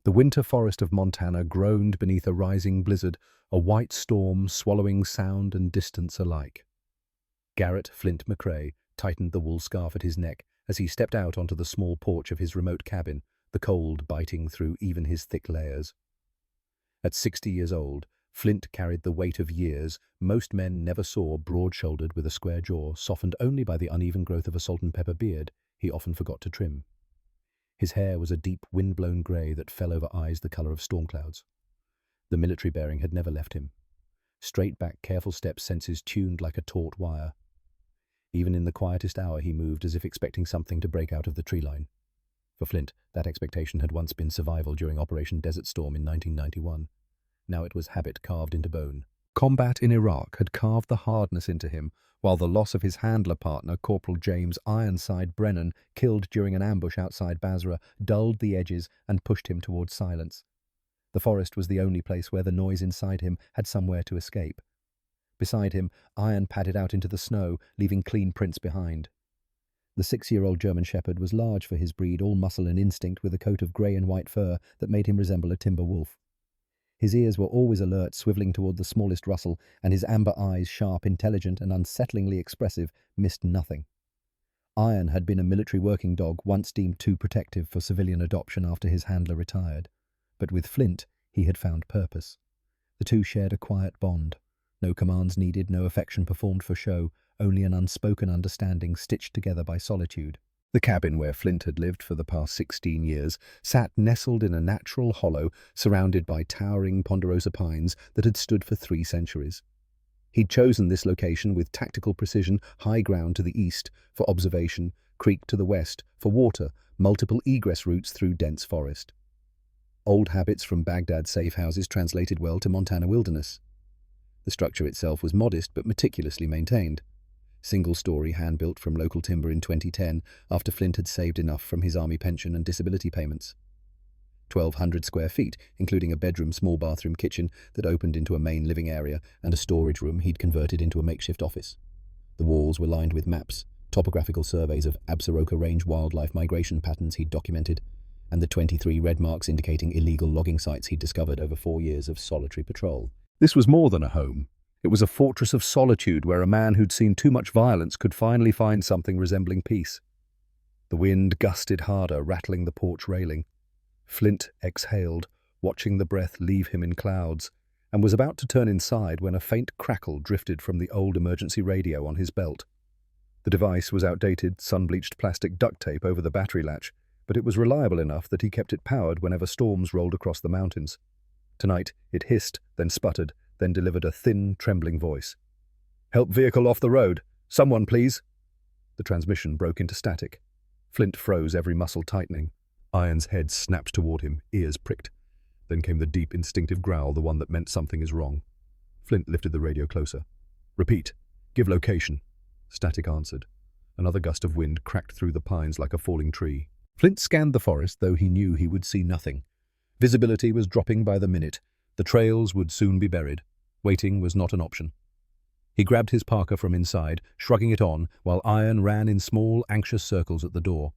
The winter forest of Montana groaned beneath a rising blizzard, a white storm swallowing sound and distance alike. Garrett Flint McRae tightened the wool scarf at his neck as he stepped out onto the small porch of his remote cabin, the cold biting through even his thick layers. At 60 years old, Flint carried the weight of years most men never saw, broad-shouldered with a square jaw, softened only by the uneven growth of a salt and pepper beard he often forgot to trim. His hair was a deep, wind-blown grey that fell over eyes the colour of storm clouds. The military bearing had never left him. Straight-back, careful steps, senses tuned like a taut wire. Even in the quietest hour he moved as if expecting something to break out of the tree line. For Flint, that expectation had once been survival during Operation Desert Storm in 1991. Now it was habit carved into bone. Combat in Iraq had carved the hardness into him, while the loss of his handler partner, Corporal James Ironside Brennan, killed during an ambush outside Basra, dulled the edges and pushed him towards silence. The forest was the only place where the noise inside him had somewhere to escape. Beside him, Iron padded out into the snow, leaving clean prints behind. The 6-year-old German Shepherd was large for his breed, all muscle and instinct, with a coat of grey and white fur that made him resemble a timber wolf. His ears were always alert, swivelling toward the smallest rustle, and his amber eyes, sharp, intelligent, and unsettlingly expressive, missed nothing. Iron had been a military working dog, once deemed too protective for civilian adoption after his handler retired. But with Flint, he had found purpose. The two shared a quiet bond. No commands needed, no affection performed for show, only an unspoken understanding stitched together by solitude. The cabin where Flint had lived for the past 16 years sat nestled in a natural hollow surrounded by towering ponderosa pines that had stood for 3 centuries. He'd chosen this location with tactical precision, high ground to the east for observation, creek to the west for water, multiple egress routes through dense forest. Old habits from Baghdad safe houses translated well to Montana wilderness. The structure itself was modest but meticulously maintained. Single-story, hand-built from local timber in 2010 after Flint had saved enough from his army pension and disability payments. 1,200 square feet, including a bedroom, small bathroom, kitchen that opened into a main living area and a storage room he'd converted into a makeshift office. The walls were lined with maps, topographical surveys of Absaroka Range wildlife migration patterns he'd documented, and the 23 red marks indicating illegal logging sites he'd discovered over 4 years of solitary patrol. This was more than a home. It was a fortress of solitude where a man who'd seen too much violence could finally find something resembling peace. The wind gusted harder, rattling the porch railing. Flint exhaled, watching the breath leave him in clouds, and was about to turn inside when a faint crackle drifted from the old emergency radio on his belt. The device was outdated, sun-bleached plastic duct tape over the battery latch, but it was reliable enough that he kept it powered whenever storms rolled across the mountains. Tonight, it hissed, then sputtered, then delivered a thin, trembling voice. "Help vehicle off the road. Someone, please." The transmission broke into static. Flint froze, every muscle tightening. Iron's head snapped toward him, ears pricked. Then came the deep, instinctive growl, the one that meant something is wrong. Flint lifted the radio closer. "Repeat. Give location." Static answered. Another gust of wind cracked through the pines like a falling tree. Flint scanned the forest, though he knew he would see nothing. Visibility was dropping by the minute. The trails would soon be buried. Waiting was not an option. He grabbed his parka from inside, shrugging it on, while Iron ran in small, anxious circles at the door.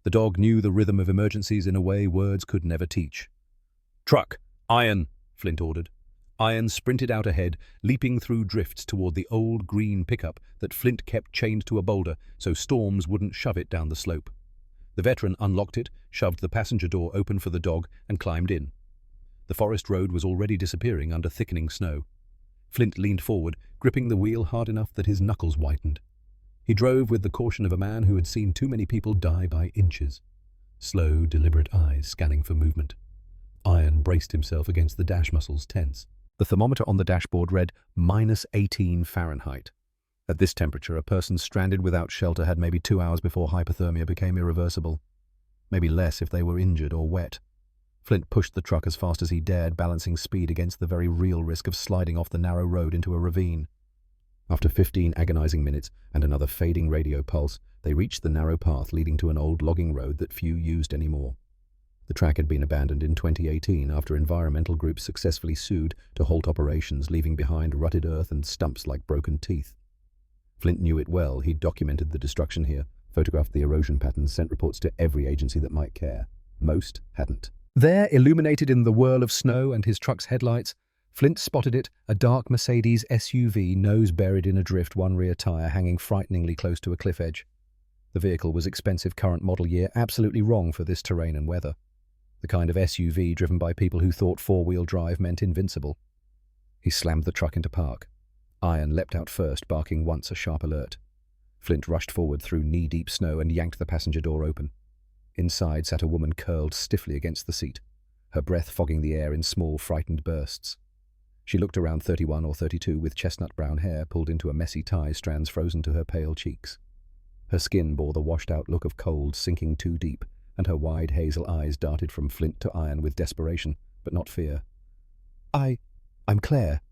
The dog knew the rhythm of emergencies in a way words could never teach. "Truck! Iron!" Flint ordered. Iron sprinted out ahead, leaping through drifts toward the old green pickup that Flint kept chained to a boulder so storms wouldn't shove it down the slope. The veteran unlocked it, shoved the passenger door open for the dog, and climbed in. The forest road was already disappearing under thickening snow. Flint leaned forward, gripping the wheel hard enough that his knuckles whitened. He drove with the caution of a man who had seen too many people die by inches. Slow, deliberate eyes scanning for movement. Iron braced himself against the dash muscles, tense. The thermometer on the dashboard read -18 Fahrenheit. At this temperature, a person stranded without shelter had maybe 2 hours before hypothermia became irreversible. Maybe less if they were injured or wet. Flint pushed the truck as fast as he dared, balancing speed against the very real risk of sliding off the narrow road into a ravine. After 15 agonizing minutes and another fading radio pulse, they reached the narrow path leading to an old logging road that few used anymore. The track had been abandoned in 2018 after environmental groups successfully sued to halt operations, leaving behind rutted earth and stumps like broken teeth. Flint knew it well. He'd documented the destruction here, photographed the erosion patterns, sent reports to every agency that might care. Most hadn't. There, illuminated in the whirl of snow and his truck's headlights, Flint spotted it, a dark Mercedes SUV, nose buried in a drift, one rear tire hanging frighteningly close to a cliff edge. The vehicle was expensive, current model year, absolutely wrong for this terrain and weather. The kind of SUV driven by people who thought four-wheel drive meant invincible. He slammed the truck into park. Iron leapt out first, barking once a sharp alert. Flint rushed forward through knee-deep snow and yanked the passenger door open. Inside sat a woman curled stiffly against the seat, her breath fogging the air in small, frightened bursts. She looked around 31 or 32 with chestnut-brown hair pulled into a messy tie, strands frozen to her pale cheeks. Her skin bore the washed-out look of cold sinking too deep, and her wide hazel eyes darted from Flint to Iron with desperation, but not fear. I'm Claire.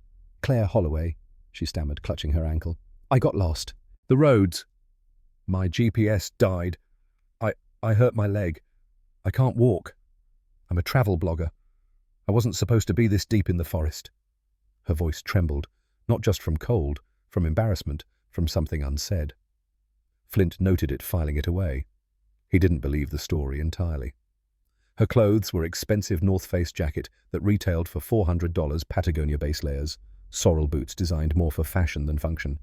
Claire Holloway," she stammered, clutching her ankle. "I got lost." "The roads. My GPS died. I hurt my leg. I can't walk. I'm a travel blogger. I wasn't supposed to be this deep in the forest." Her voice trembled, not just from cold, from embarrassment, from something unsaid. Flint noted it, filing it away. He didn't believe the story entirely. Her clothes were expensive North Face jacket that retailed for $400, Patagonia base layers, sorrel boots designed more for fashion than function.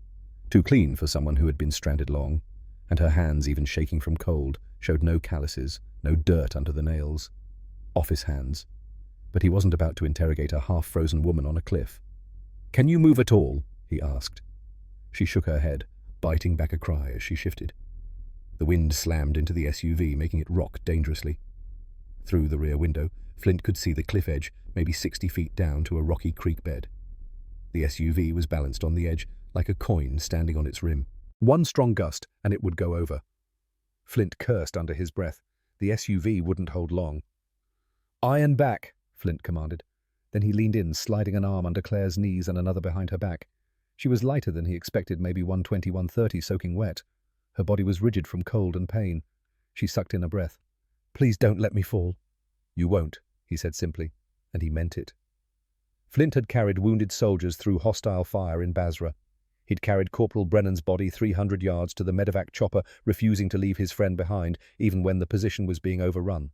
Too clean for someone who had been stranded long, and her hands, even shaking from cold, showed no calluses, no dirt under the nails. Office hands. But he wasn't about to interrogate a half-frozen woman on a cliff. "Can you move at all?" he asked. She shook her head, biting back a cry as she shifted. The wind slammed into the SUV, making it rock dangerously. Through the rear window, Flint could see the cliff edge, maybe 60 feet down to a rocky creek bed. The SUV was balanced on the edge, like a coin standing on its rim. One strong gust, and it would go over. Flint cursed under his breath. The SUV wouldn't hold long. "Iron back," Flint commanded. Then he leaned in, sliding an arm under Claire's knees and another behind her back. She was lighter than he expected, maybe 120, 130, soaking wet. Her body was rigid from cold and pain. She sucked in a breath. "Please don't let me fall." "You won't," he said simply, and he meant it. Flint had carried wounded soldiers through hostile fire in Basra. He'd carried Corporal Brennan's body 300 yards to the medevac chopper, refusing to leave his friend behind, even when the position was being overrun.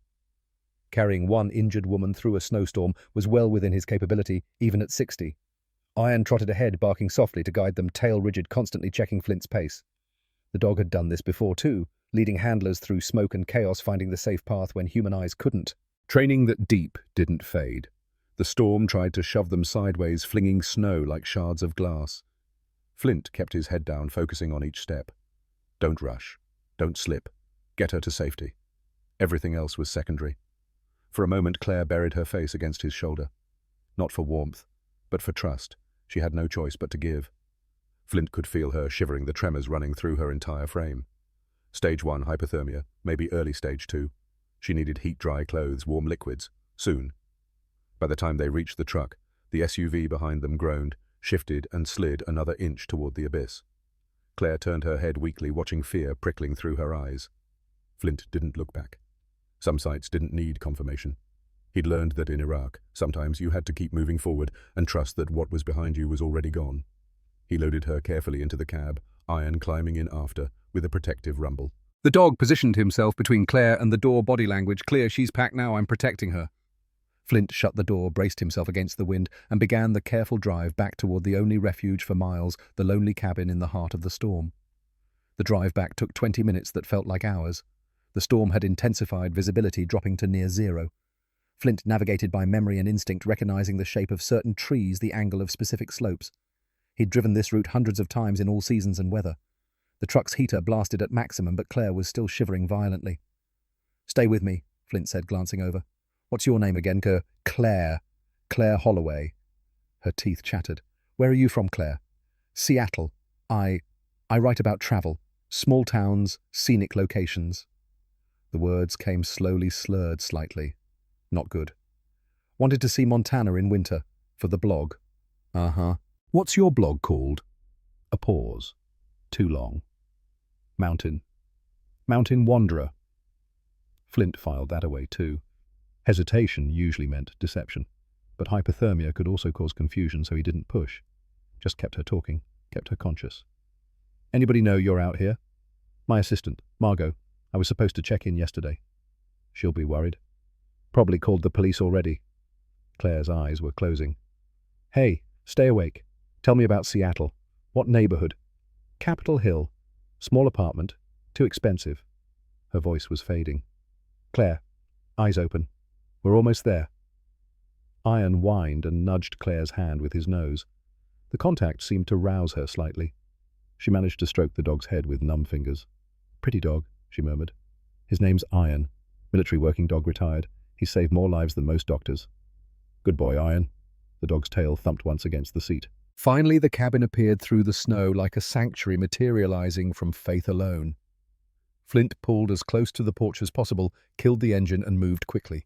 Carrying one injured woman through a snowstorm was well within his capability, even at 60. Iron trotted ahead, barking softly to guide them, tail rigid, constantly checking Flint's pace. The dog had done this before too, leading handlers through smoke and chaos, finding the safe path when human eyes couldn't. Training that deep didn't fade. The storm tried to shove them sideways, flinging snow like shards of glass. Flint kept his head down, focusing on each step. Don't rush. Don't slip. Get her to safety. Everything else was secondary. For a moment, Claire buried her face against his shoulder. Not for warmth, but for trust. She had no choice but to give. Flint could feel her shivering, the tremors running through her entire frame. Stage 1 hypothermia, maybe early stage 2. She needed heat-dry clothes, warm liquids, soon. By the time they reached the truck, the SUV behind them groaned, shifted and slid another inch toward the abyss. Claire turned her head weakly, watching fear prickling through her eyes. Flint didn't look back. Some sights didn't need confirmation. He'd learned that in Iraq, sometimes you had to keep moving forward and trust that what was behind you was already gone. He loaded her carefully into the cab, Iron climbing in after, with a protective rumble. The dog positioned himself between Claire and the door, body language clear. "She's packed now, I'm protecting her." Flint shut the door, braced himself against the wind, and began the careful drive back toward the only refuge for miles, the lonely cabin in the heart of the storm. The drive back took 20 minutes that felt like hours. The storm had intensified, visibility dropping to near zero. Flint navigated by memory and instinct, recognizing the shape of certain trees, the angle of specific slopes. He'd driven this route hundreds of times in all seasons and weather. The truck's heater blasted at maximum, but Claire was still shivering violently. "Stay with me," Flint said, glancing over. "What's your name again, Claire. Claire Holloway." Her teeth chattered. "Where are you from, Claire?" "Seattle. I write about travel. Small towns, scenic locations." The words came slowly, slurred slightly. Not good. "Wanted to see Montana in winter. For the blog." "Uh-huh. What's your blog called?" A pause. Too long. "Mountain Wanderer." Flint filed that away too. Hesitation usually meant deception, but hypothermia could also cause confusion, so he didn't push. Just kept her talking, kept her conscious. "Anybody know you're out here?" "My assistant, Margot. I was supposed to check in yesterday." "She'll be worried." Probably called the police already. Claire's eyes were closing. Hey, stay awake. Tell me about Seattle. What neighborhood? Capitol Hill. Small apartment. Too expensive. Her voice was fading. Claire, eyes open. We're almost there. Ian whined and nudged Claire's hand with his nose. The contact seemed to rouse her slightly. She managed to stroke the dog's head with numb fingers. Pretty dog, she murmured. His name's Ian. Military working dog, retired. He's saved more lives than most doctors. Good boy, Ian. The dog's tail thumped once against the seat. Finally, the cabin appeared through the snow like a sanctuary materializing from faith alone. Flint pulled as close to the porch as possible, killed the engine, and moved quickly.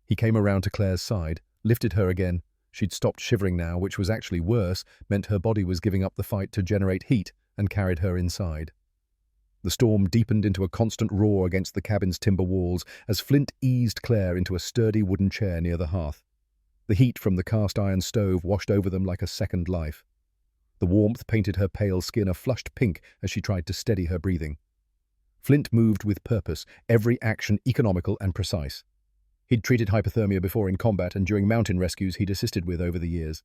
He came around to Claire's side, lifted her again. She'd stopped shivering now, which was actually worse, meant her body was giving up the fight to generate heat, and carried her inside. The storm deepened into a constant roar against the cabin's timber walls as Flint eased Claire into a sturdy wooden chair near the hearth. The heat from the cast-iron stove washed over them like a second life. The warmth painted her pale skin a flushed pink as she tried to steady her breathing. Flint moved with purpose, every action economical and precise. He'd treated hypothermia before in combat and during mountain rescues he'd assisted with over the years.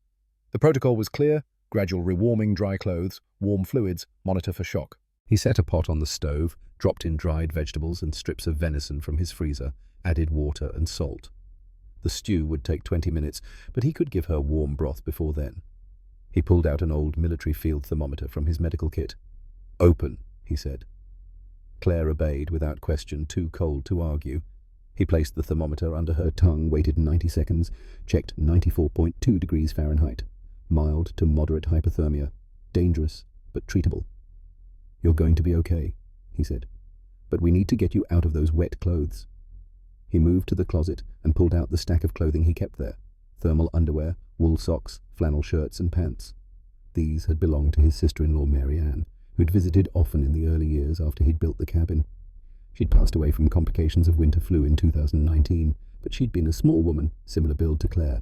The protocol was clear: gradual rewarming, dry clothes, warm fluids, monitor for shock. He set a pot on the stove, dropped in dried vegetables and strips of venison from his freezer, added water and salt. The stew would take 20 minutes, but he could give her warm broth before then. He pulled out an old military field thermometer from his medical kit. Open, he said. Claire obeyed without question, too cold to argue. He placed the thermometer under her tongue, waited 90 seconds, checked 94.2 degrees Fahrenheit. Mild to moderate hypothermia. Dangerous, but treatable. You're going to be okay, he said. But we need to get you out of those wet clothes. He moved to the closet and pulled out the stack of clothing he kept there. Thermal underwear, wool socks, flannel shirts and pants. These had belonged to his sister-in-law Mary Ann, who'd visited often in the early years after he'd built the cabin. She'd passed away from complications of winter flu in 2019, but she'd been a small woman, similar build to Claire.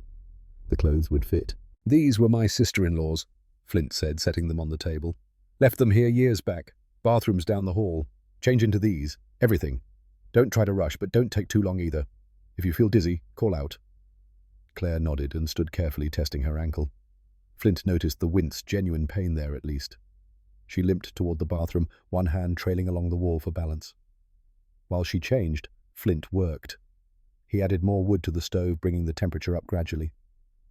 The clothes would fit. These were my sister-in-law's, Flint said, setting them on the table. Left them here years back. Bathroom's down the hall. Change into these. Everything. Don't try to rush, but don't take too long either. If you feel dizzy, call out. Claire nodded and stood carefully testing her ankle. Flint noticed the wince, genuine pain there at least. She limped toward the bathroom, one hand trailing along the wall for balance. While she changed, Flint worked. He added more wood to the stove, bringing the temperature up gradually.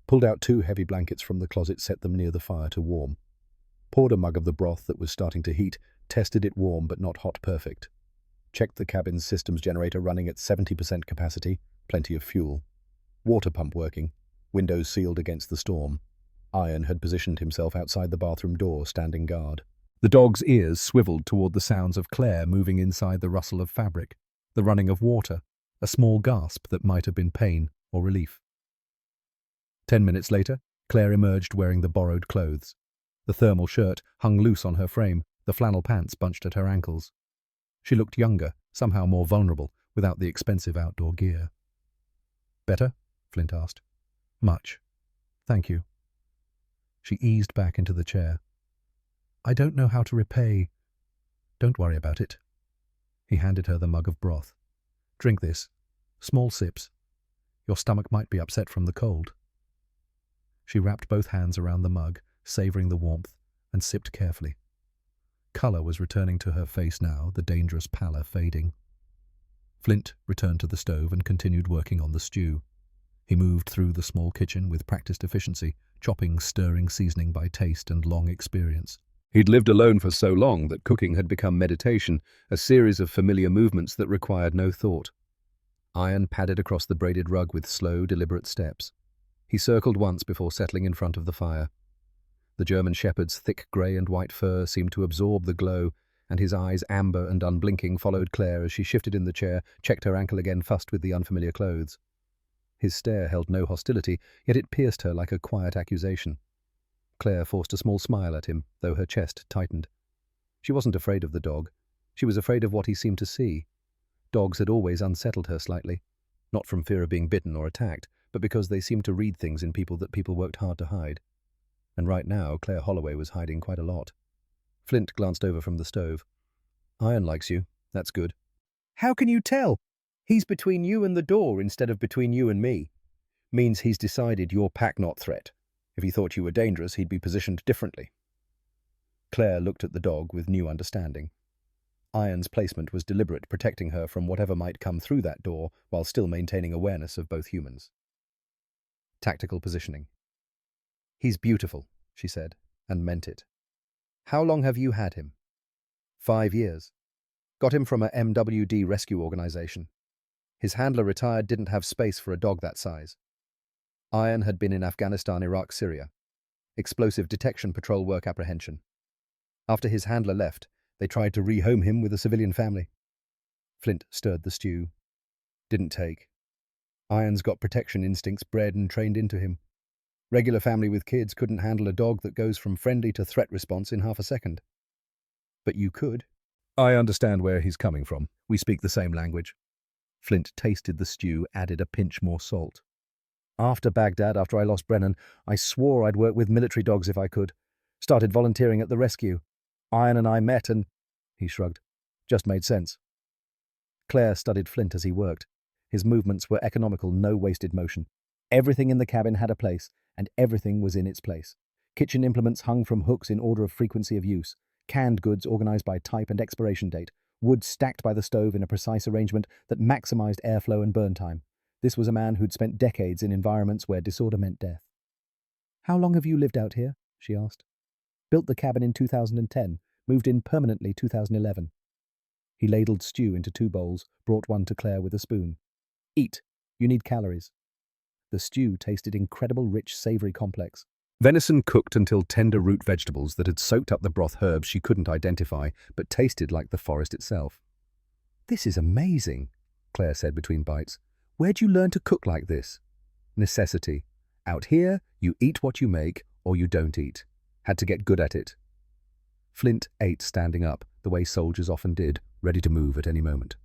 Pulled out 2 heavy blankets from the closet, set them near the fire to warm. Poured a mug of the broth that was starting to heat, tested it warm but not hot perfect. Checked the cabin's systems generator running at 70% capacity, plenty of fuel. Water pump working, windows sealed against the storm. Ian had positioned himself outside the bathroom door, standing guard. The dog's ears swiveled toward the sounds of Claire moving inside the rustle of fabric, the running of water, a small gasp that might have been pain or relief. 10 minutes later, Claire emerged wearing the borrowed clothes. The thermal shirt hung loose on her frame, the flannel pants bunched at her ankles. She looked younger, somehow more vulnerable, without the expensive outdoor gear. Better? Flint asked. Much. Thank you. She eased back into the chair. I don't know how to repay. Don't worry about it. He handed her the mug of broth. Drink this. Small sips. Your stomach might be upset from the cold. She wrapped both hands around the mug, savouring the warmth, and sipped carefully. Colour was returning to her face now, the dangerous pallor fading. Flint returned to the stove and continued working on the stew. He moved through the small kitchen with practiced efficiency, chopping, stirring, seasoning by taste and long experience. He'd lived alone for so long that cooking had become meditation, a series of familiar movements that required no thought. Ian padded across the braided rug with slow, deliberate steps. He circled once before settling in front of the fire. The German shepherd's thick grey and white fur seemed to absorb the glow, and his eyes, amber and unblinking, followed Claire as she shifted in the chair, checked her ankle again, fussed with the unfamiliar clothes. His stare held no hostility, yet it pierced her like a quiet accusation. Claire forced a small smile at him, though her chest tightened. She wasn't afraid of the dog. She was afraid of what he seemed to see. Dogs had always unsettled her slightly, not from fear of being bitten or attacked, but because they seemed to read things in people that people worked hard to hide. And right now, Claire Holloway was hiding quite a lot. Flint glanced over from the stove. Ian likes you. That's good. How can you tell? He's between you and the door instead of between you and me. Means he's decided you're pack not threat. If he thought you were dangerous, he'd be positioned differently. Claire looked at the dog with new understanding. Iron's placement was deliberate, protecting her from whatever might come through that door while still maintaining awareness of both humans. Tactical positioning. He's beautiful, she said, and meant it. How long have you had him? 5 years. Got him from a MWD rescue organization. His handler retired, didn't have space for a dog that size. Iron had been in Afghanistan, Iraq, Syria. Explosive detection patrol work apprehension. After his handler left, they tried to rehome him with a civilian family. Flint stirred the stew. Didn't take. Iron's got protection instincts bred and trained into him. Regular family with kids couldn't handle a dog that goes from friendly to threat response in half a second. But you could. I understand where he's coming from. We speak the same language. Flint tasted the stew, added a pinch more salt. After Baghdad, after I lost Brennan, I swore I'd work with military dogs if I could. Started volunteering at the rescue. Iron and I met and... He shrugged. Just made sense. Claire studied Flint as he worked. His movements were economical, no wasted motion. Everything in the cabin had a place, and everything was in its place. Kitchen implements hung from hooks in order of frequency of use. Canned goods organized by type and expiration date. Wood stacked by the stove in a precise arrangement that maximized airflow and burn time. This was a man who'd spent decades in environments where disorder meant death. How long have you lived out here? She asked. Built the cabin in 2010, moved in permanently 2011. He ladled stew into 2 bowls, brought one to Claire with a spoon. Eat. You need calories. The stew tasted incredible, rich, savory complex. Venison cooked until tender root vegetables that had soaked up the broth herbs she couldn't identify, but tasted like the forest itself. This is amazing, Claire said between bites. Where'd you learn to cook like this? Necessity. Out here, you eat what you make, or you don't eat. Had to get good at it. Flint ate standing up, the way soldiers often did, ready to move at any moment.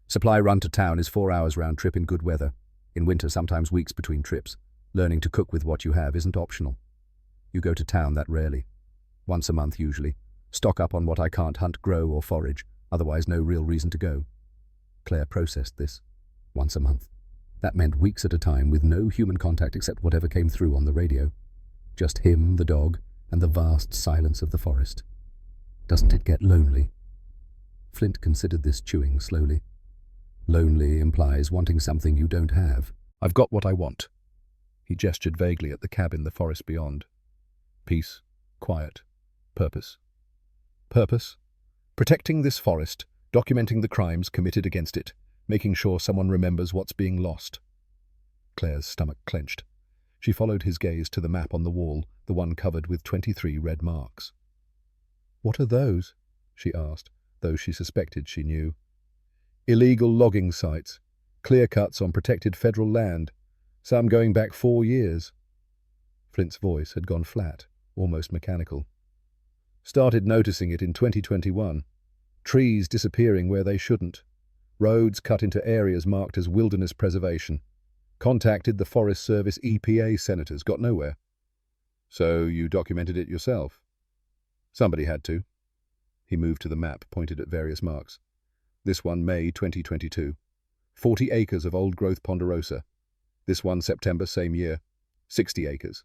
Supply run to town is 4 hours round trip in good weather. In winter, sometimes weeks between trips. Learning to cook with what you have isn't optional. You go to town that rarely. Once a month, usually. Stock up on what I can't hunt, grow, or forage. Otherwise, no real reason to go. Claire processed this. Once a month. That meant weeks at a time with no human contact except whatever came through on the radio. Just him, the dog, and the vast silence of the forest. Doesn't it get lonely? Flint considered this, chewing slowly. Lonely implies wanting something you don't have. I've got what I want. He gestured vaguely at the cabin, the forest beyond. Peace, quiet, purpose. Purpose? Protecting this forest, documenting the crimes committed against it, making sure someone remembers what's being lost. Claire's stomach clenched. She followed his gaze to the map on the wall, the one covered with 23 red marks. What are those? She asked, though she suspected she knew. Illegal logging sites, clear cuts on protected federal land, some going back 4 years. Flint's voice had gone flat, almost mechanical. Started noticing it in 2021. Trees disappearing where they shouldn't. Roads cut into areas marked as wilderness preservation. Contacted the Forest Service EPA senators, got nowhere. So you documented it yourself? Somebody had to. He moved to the map, pointed at various marks. This one, May 2022. 40 acres of old-growth ponderosa. This one, September, same year. 60 acres.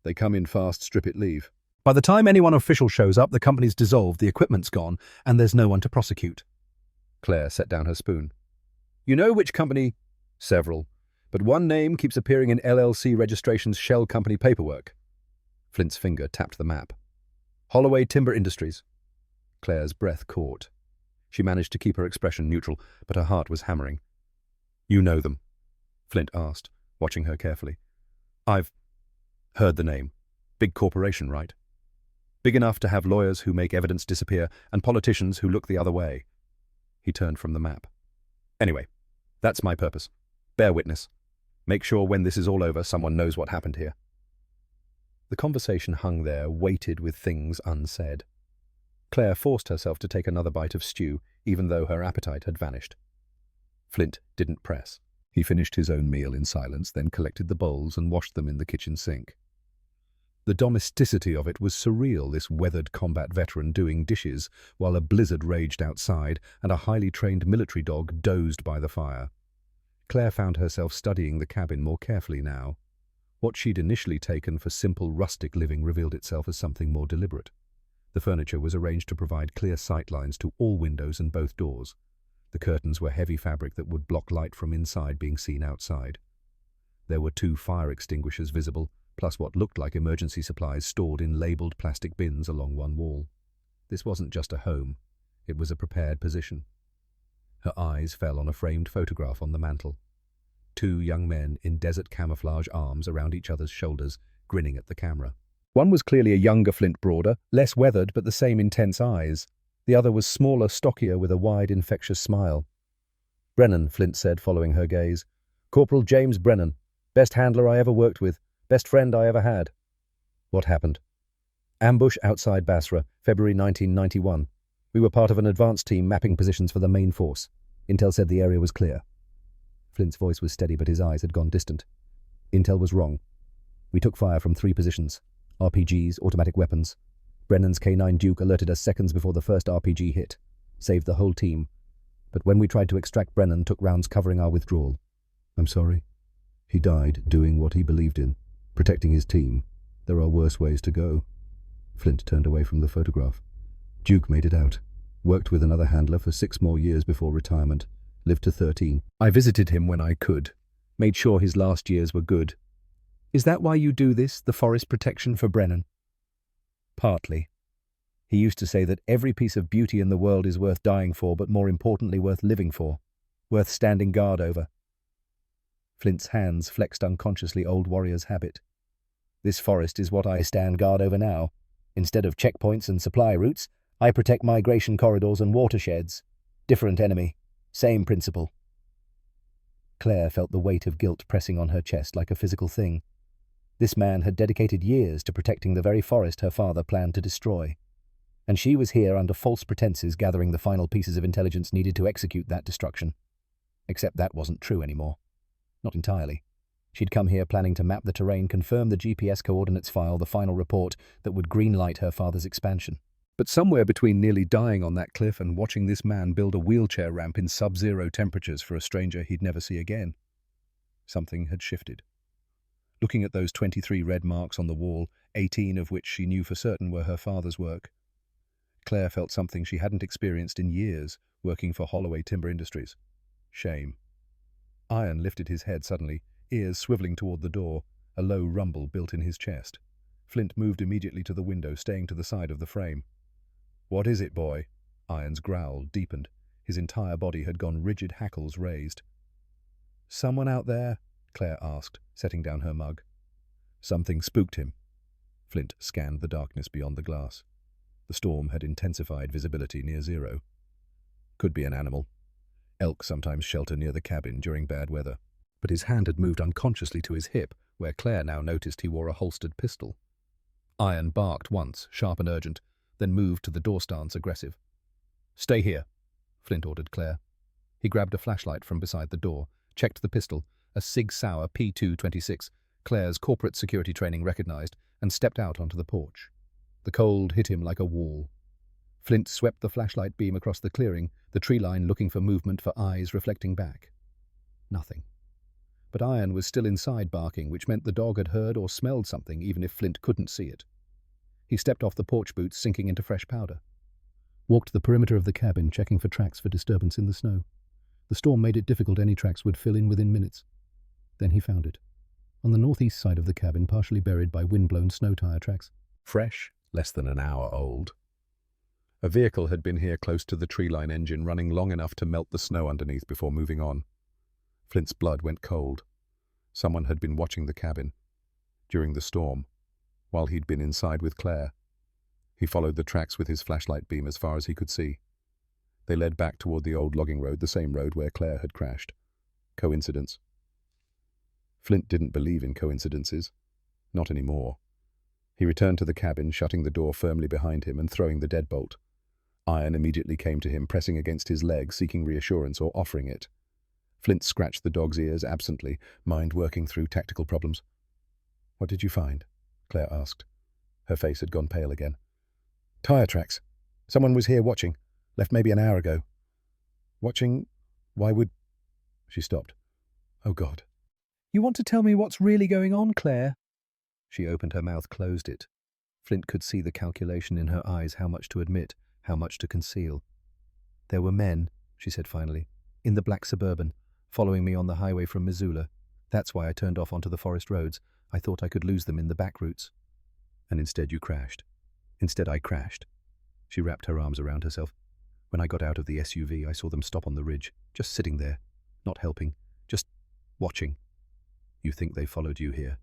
They come in fast, strip it, leave. By the time anyone official shows up, the company's dissolved, the equipment's gone, and there's no one to prosecute. Claire set down her spoon. You know which company? Several. But one name keeps appearing in LLC registration's shell company paperwork. Flint's finger tapped the map. Holloway Timber Industries. Claire's breath caught. She managed to keep her expression neutral, but her heart was hammering. You know them? Flint asked, watching her carefully. I've heard the name. Big corporation, right? Big enough to have lawyers who make evidence disappear and politicians who look the other way. He turned from the map. Anyway, that's my purpose. Bear witness. Make sure when this is all over, someone knows what happened here. The conversation hung there, weighted with things unsaid. Claire forced herself to take another bite of stew, even though her appetite had vanished. Flint didn't press. He finished his own meal in silence, then collected the bowls and washed them in the kitchen sink. The domesticity of it was surreal, this weathered combat veteran doing dishes while a blizzard raged outside and a highly trained military dog dozed by the fire. Claire found herself studying the cabin more carefully now. What she'd initially taken for simple rustic living revealed itself as something more deliberate. The furniture was arranged to provide clear sight lines to all windows and both doors. The curtains were heavy fabric that would block light from inside being seen outside. There were 2 fire extinguishers visible, plus what looked like emergency supplies stored in labelled plastic bins along one wall. This wasn't just a home, it was a prepared position. Her eyes fell on a framed photograph on the mantel. 2 young men in desert camouflage, arms around each other's shoulders, grinning at the camera. One was clearly a younger Flint Broader, less weathered but the same intense eyes. The other was smaller, stockier, with a wide, infectious smile. "Brennan," Flint said, following her gaze. "Corporal James Brennan. Best handler I ever worked with. Best friend I ever had." "What happened?" "Ambush outside Basra, February 1991. We were part of an advance team mapping positions for the main force. Intel said the area was clear." Flint's voice was steady, but his eyes had gone distant. "Intel was wrong. We took fire from 3 positions. RPGs, automatic weapons. Brennan's canine Duke alerted us seconds before the first RPG hit. Saved the whole team. But when we tried to extract Brennan, took rounds covering our withdrawal." "I'm sorry. He died doing what he believed in, protecting his team. There are worse ways to go." Flint turned away from the photograph. "Duke made it out. Worked with another handler for 6 more years before retirement. Lived to 13. I visited him when I could. Made sure his last years were good." "Is that why you do this, the forest protection for Brennan?" "Partly. He used to say that every piece of beauty in the world is worth dying for, but more importantly worth living for. Worth standing guard over." Flint's hands flexed unconsciously, old warrior's habit. "This forest is what I stand guard over now. Instead of checkpoints and supply routes, I protect migration corridors and watersheds. Different enemy. Same principle." Claire felt the weight of guilt pressing on her chest like a physical thing. This man had dedicated years to protecting the very forest her father planned to destroy. And she was here under false pretenses, gathering the final pieces of intelligence needed to execute that destruction. Except that wasn't true anymore. Not entirely. She'd come here planning to map the terrain, confirm the GPS coordinates, file the final report that would greenlight her father's expansion. But somewhere between nearly dying on that cliff and watching this man build a wheelchair ramp in sub-zero temperatures for a stranger he'd never see again, something had shifted. Looking at those 23 red marks on the wall, 18 of which she knew for certain were her father's work, Claire felt something she hadn't experienced in years working for Holloway Timber Industries. Shame. Iron lifted his head suddenly, ears swiveling toward the door, a low rumble built in his chest. Flint moved immediately to the window, staying to the side of the frame. "What is it, boy?" Iron's growl deepened. His entire body had gone rigid, hackles raised. "Someone out there?" Claire asked, setting down her mug. Something spooked him. Flint scanned the darkness beyond the glass. The storm had intensified visibility near zero. Could be an animal. Elk sometimes shelter near the cabin during bad weather. But his hand had moved unconsciously to his hip, where Claire now noticed he wore a holstered pistol. Iron barked once, sharp and urgent, then moved to the door stance, aggressive. "Stay here," Flint ordered Claire. He grabbed a flashlight from beside the door, checked the pistol, a Sig Sauer P226, Claire's corporate security training recognized, and stepped out onto the porch. The cold hit him like a wall. Flint swept the flashlight beam across the clearing, the tree line looking for movement, for eyes reflecting back. Nothing. But Iron was still inside, barking, which meant the dog had heard or smelled something, even if Flint couldn't see it. He stepped off the porch boots, sinking into fresh powder. Walked the perimeter of the cabin, checking for tracks for disturbance in the snow. The storm made it difficult. Any tracks would fill in within minutes. Then he found it. On the northeast side of the cabin, partially buried by wind-blown snow tire tracks. Fresh, less than an hour old. A vehicle had been here close to the tree line engine, running long enough to melt the snow underneath before moving on. Flint's blood went cold. Someone had been watching the cabin. During the storm, while he'd been inside with Claire. He followed the tracks with his flashlight beam as far as he could see. They led back toward the old logging road, the same road where Claire had crashed. Coincidence? Flint didn't believe in coincidences. Not anymore. He returned to the cabin, shutting the door firmly behind him and throwing the deadbolt. Iron immediately came to him, pressing against his leg, seeking reassurance or offering it. Flint scratched the dog's ears absently, mind working through tactical problems. "What did you find?" Claire asked. Her face had gone pale again. "Tire tracks. Someone was here watching. Left maybe an hour ago." "Watching? Why would—" She stopped. Oh, God. You want to tell me what's really going on, Claire? She opened her mouth, closed it. Flint could see the calculation in her eyes, how much to admit, how much to conceal. There were men, she said finally, in the black Suburban, following me on the highway from Missoula. That's why I turned off onto the forest roads. I thought I could lose them in the back routes. And instead you crashed. Instead I crashed. She wrapped her arms around herself. When I got out of the SUV, I saw them stop on the ridge, just sitting there, not helping, just watching. You think they followed you here?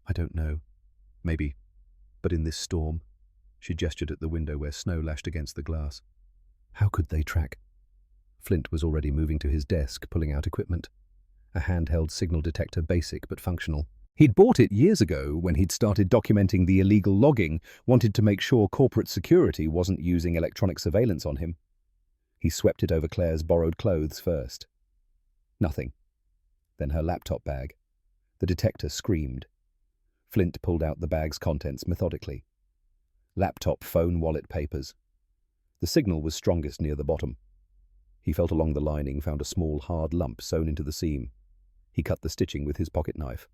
I don't know. Maybe. But in this storm, she gestured at the window where snow lashed against the glass. How could they track? Flint was already moving to his desk, pulling out equipment. A handheld signal detector, basic but functional. He'd bought it years ago when he'd started documenting the illegal logging, wanted to make sure corporate security wasn't using electronic surveillance on him. He swept it over Claire's borrowed clothes first. Nothing. Then her laptop bag. The detector screamed. Flint pulled out the bag's contents methodically. Laptop, phone, wallet, papers. The signal was strongest near the bottom. He felt along the lining, found a small, hard lump sewn into the seam. He cut the stitching with his pocket knife.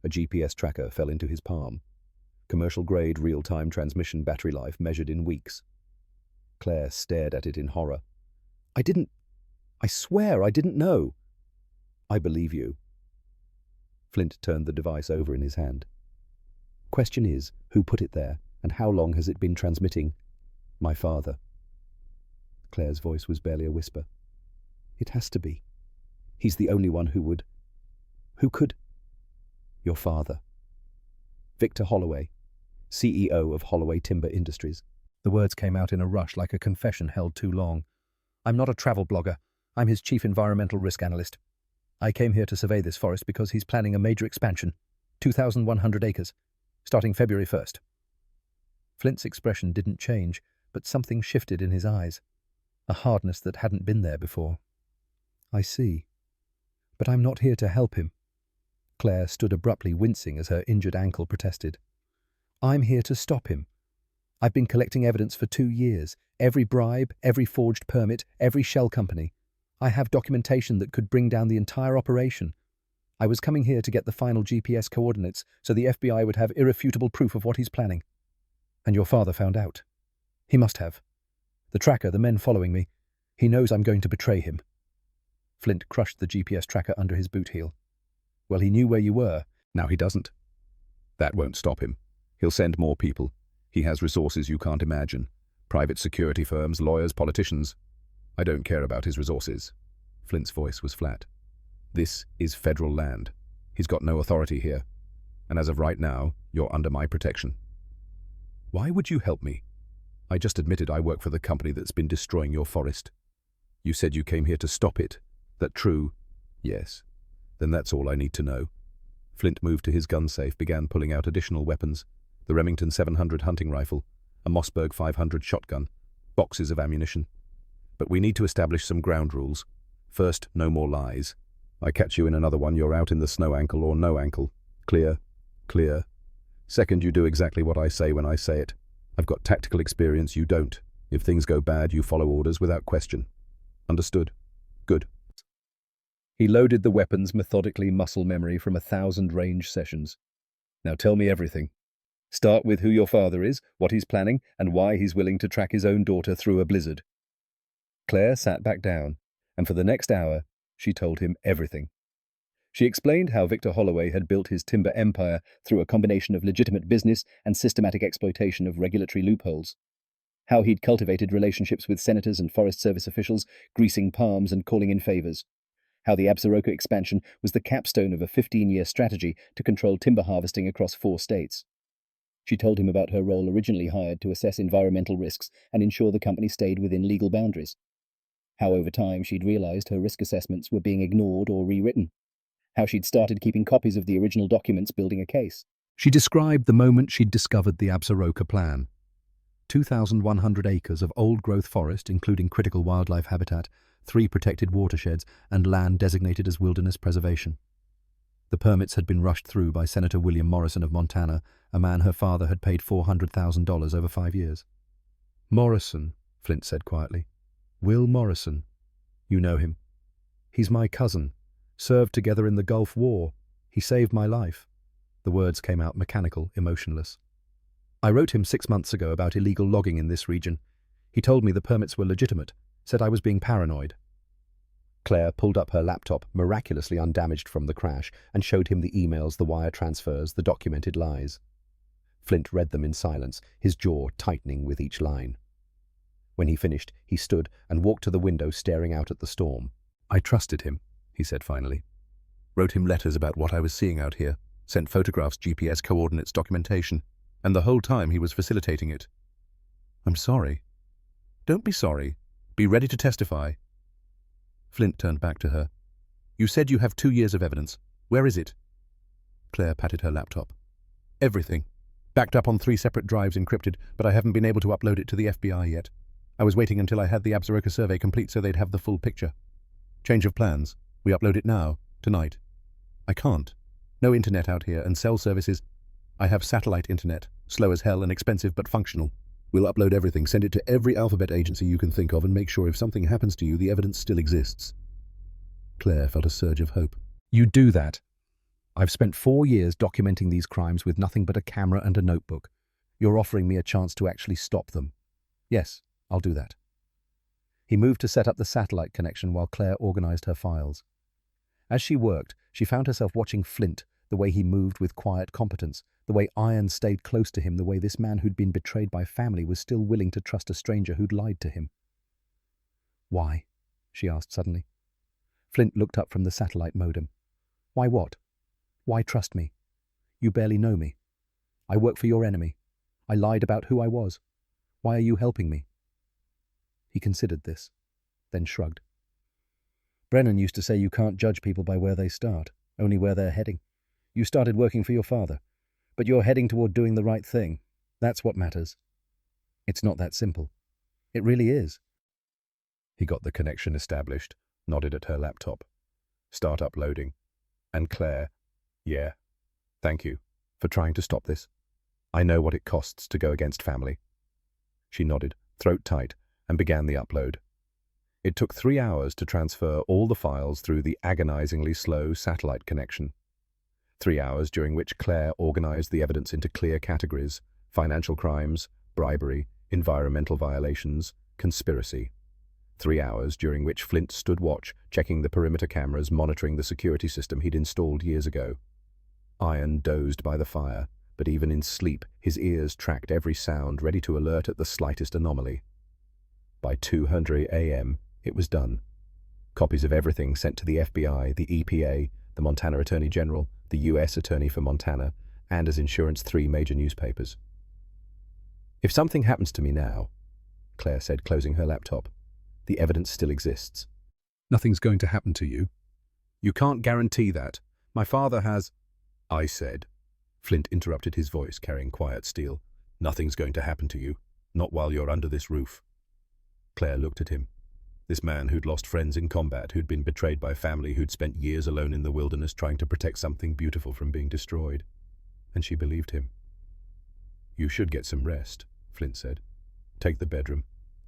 A GPS tracker fell into his palm. Commercial-grade, real-time transmission battery life measured in weeks. Claire stared at it in horror. I swear I didn't know. I believe you. Flint turned the device over in his hand. Question is, who put it there, and how long has it been transmitting? My father. Claire's voice was barely a whisper. It has to be. He's the only one who could. Your father. Victor Holloway, CEO of Holloway Timber Industries. The words came out in a rush, like a confession held too long. I'm not a travel blogger. I'm his chief environmental risk analyst. I came here to survey this forest because he's planning a major expansion, 2,100 acres, starting February 1st. Flint's expression didn't change, but something shifted in his eyes, a hardness that hadn't been there before. I see. But I'm not here to help him. Claire stood abruptly, wincing as her injured ankle protested. I'm here to stop him. I've been collecting evidence for 2 years. Every bribe, every forged permit, every shell company. I have documentation that could bring down the entire operation. I was coming here to get the final GPS coordinates so the FBI would have irrefutable proof of what he's planning. And your father found out. He must have. The tracker, the men following me. He knows I'm going to betray him. Flint crushed the GPS tracker under his boot heel. Well, he knew where you were. Now he doesn't. That won't stop him. He'll send more people. He has resources you can't imagine. Private security firms, lawyers, politicians. I don't care about his resources. Flint's voice was flat. This is federal land. He's got no authority here. And as of right now, you're under my protection. Why would you help me? I just admitted I work for the company that's been destroying your forest. You said you came here to stop it. That true? Yes. Then that's all I need to know. Flint moved to his gun safe, began pulling out additional weapons. The Remington 700 hunting rifle, a Mossberg 500 shotgun, boxes of ammunition. But we need to establish some ground rules. First, no more lies. I catch you in another one, you're out in the snow ankle or no ankle. Clear? Clear. Second, you do exactly what I say when I say it. I've got tactical experience, you don't. If things go bad, you follow orders without question. Understood? Good. He loaded the weapons methodically, muscle memory from 1,000 range sessions. Now tell me everything. Start with who your father is, what he's planning, and why he's willing to track his own daughter through a blizzard. Claire sat back down, and for the next hour, she told him everything. She explained how Victor Holloway had built his timber empire through a combination of legitimate business and systematic exploitation of regulatory loopholes. How he'd cultivated relationships with senators and Forest Service officials, greasing palms and calling in favors. How the Absaroka expansion was the capstone of a 15-year strategy to control timber harvesting across 4 states. She told him about her role originally hired to assess environmental risks and ensure the company stayed within legal boundaries. How over time she'd realized her risk assessments were being ignored or rewritten. How she'd started keeping copies of the original documents building a case. She described the moment she'd discovered the Absaroka plan. 2,100 acres of old-growth forest, including critical wildlife habitat, 3 protected watersheds, and land designated as wilderness preservation. The permits had been rushed through by Senator William Morrison of Montana, a man her father had paid $400,000 over 5 years. Morrison, Flint said quietly. Will Morrison. You know him. He's my cousin, Served together in the Gulf War. He saved my life." The words came out mechanical, emotionless. "I wrote him 6 months ago about illegal logging in this region. He told me the permits were legitimate, said I was being paranoid." Claire pulled up her laptop, miraculously undamaged from the crash, and showed him the emails, the wire transfers, the documented lies. Flint read them in silence, his jaw tightening with each line. When he finished, he stood and walked to the window, staring out at the storm. "I trusted him," he said finally. "Wrote him letters about what I was seeing out here, sent photographs, GPS coordinates, documentation, and the whole time he was facilitating it. I'm sorry." "Don't be sorry. Be ready to testify." Flint turned back to her. "You said you have 2 years of evidence. Where is it?" Claire patted her laptop. "Everything. Backed up on 3 separate drives encrypted, but I haven't been able to upload it to the FBI yet. I was waiting until I had the Absaroka survey complete so they'd have the full picture. Change of plans. We upload it now, tonight." "I can't. No internet out here, and cell services. I have satellite internet, slow as hell and expensive but functional. We'll upload everything, send it to every alphabet agency you can think of, and make sure if something happens to you, the evidence still exists." Claire felt a surge of hope. "You do that? I've spent 4 years documenting these crimes with nothing but a camera and a notebook. You're offering me a chance to actually stop them." "Yes, I'll do that." He moved to set up the satellite connection while Claire organized her files. As she worked, she found herself watching Flint, the way he moved with quiet competence, the way Iron stayed close to him, the way this man who'd been betrayed by family was still willing to trust a stranger who'd lied to him. "Why?" she asked suddenly. Flint looked up from the satellite modem. "Why what? Why trust me? You barely know me. I work for your enemy. I lied about who I was. Why are you helping me?" He considered this, then shrugged. "Brennan used to say you can't judge people by where they start, only where they're heading. You started working for your father, but you're heading toward doing the right thing. That's what matters. It's not that simple. It really is." He got the connection established, nodded at her laptop. "Start uploading." And Claire, "Yeah, thank you for trying to stop this. I know what it costs to go against family." She nodded, throat tight, and began the upload. It took 3 hours to transfer all the files through the agonizingly slow satellite connection. 3 hours during which Claire organized the evidence into clear categories: financial crimes, bribery, environmental violations, conspiracy. 3 hours during which Flint stood watch, checking the perimeter cameras, monitoring the security system he'd installed years ago. Iron dozed by the fire, but even in sleep, his ears tracked every sound, ready to alert at the slightest anomaly. By 2:00 a.m., it was done. Copies of everything sent to the FBI, the EPA, the Montana Attorney General, the U.S. Attorney for Montana, and as insurance 3 major newspapers. "If something happens to me now," Claire said, closing her laptop, "the evidence still exists." "Nothing's going to happen to you." "You can't guarantee that. My father has—" "I said," Flint interrupted, his voice carrying quiet steel, "nothing's going to happen to you. Not while you're under this roof." Claire looked at him. This man who'd lost friends in combat, who'd been betrayed by family, who'd spent years alone in the wilderness trying to protect something beautiful from being destroyed. And she believed him. "You should get some rest," Flint said. "Take the bedroom.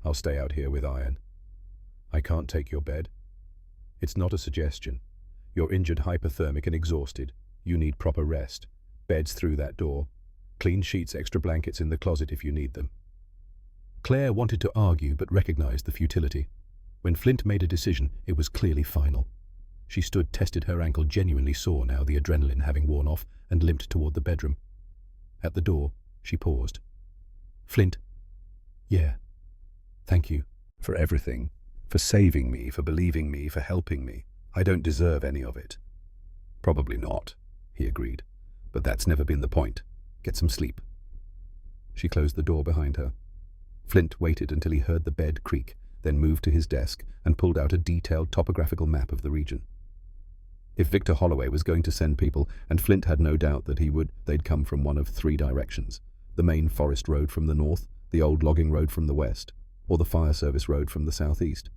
I'll stay out here with Iron." "I can't take your bed." "It's not a suggestion. You're injured, hypothermic, and exhausted. You need proper rest. Bed's through that door. Clean sheets, extra blankets in the closet if you need them." Claire wanted to argue, but recognized the futility. When Flint made a decision, it was clearly final. She stood, tested her ankle, genuinely sore now, the adrenaline having worn off, and limped toward the bedroom. At the door, she paused. "Flint." "Yeah. Thank you for everything, for saving me, for believing me, for helping me. I don't deserve any of it." "Probably not," he agreed. "But that's never been the point. Get some sleep." She closed the door behind her. Flint waited until he heard the bed creak, then moved to his desk and pulled out a detailed topographical map of the region. If Victor Holloway was going to send people, and Flint had no doubt that they'd come from one of 3 directions: the main forest road from the north, the old logging road from the west, or the fire service road from the southeast.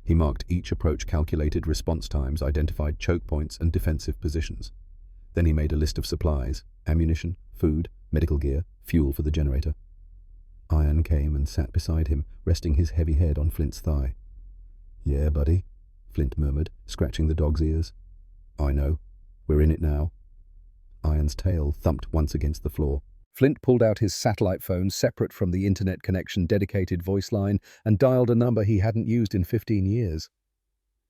He marked each approach, calculated response times, identified choke points and defensive positions. Then he made a list of supplies: ammunition, food, medical gear, fuel for the generator. Iron came and sat beside him, resting his heavy head on Flint's thigh. "Yeah, buddy," Flint murmured, scratching the dog's ears. I know. We're in it now. Iron's tail thumped once against the floor. Flint pulled out his satellite phone, separate from the internet connection dedicated voice line, and dialed a number he hadn't used in 15 years.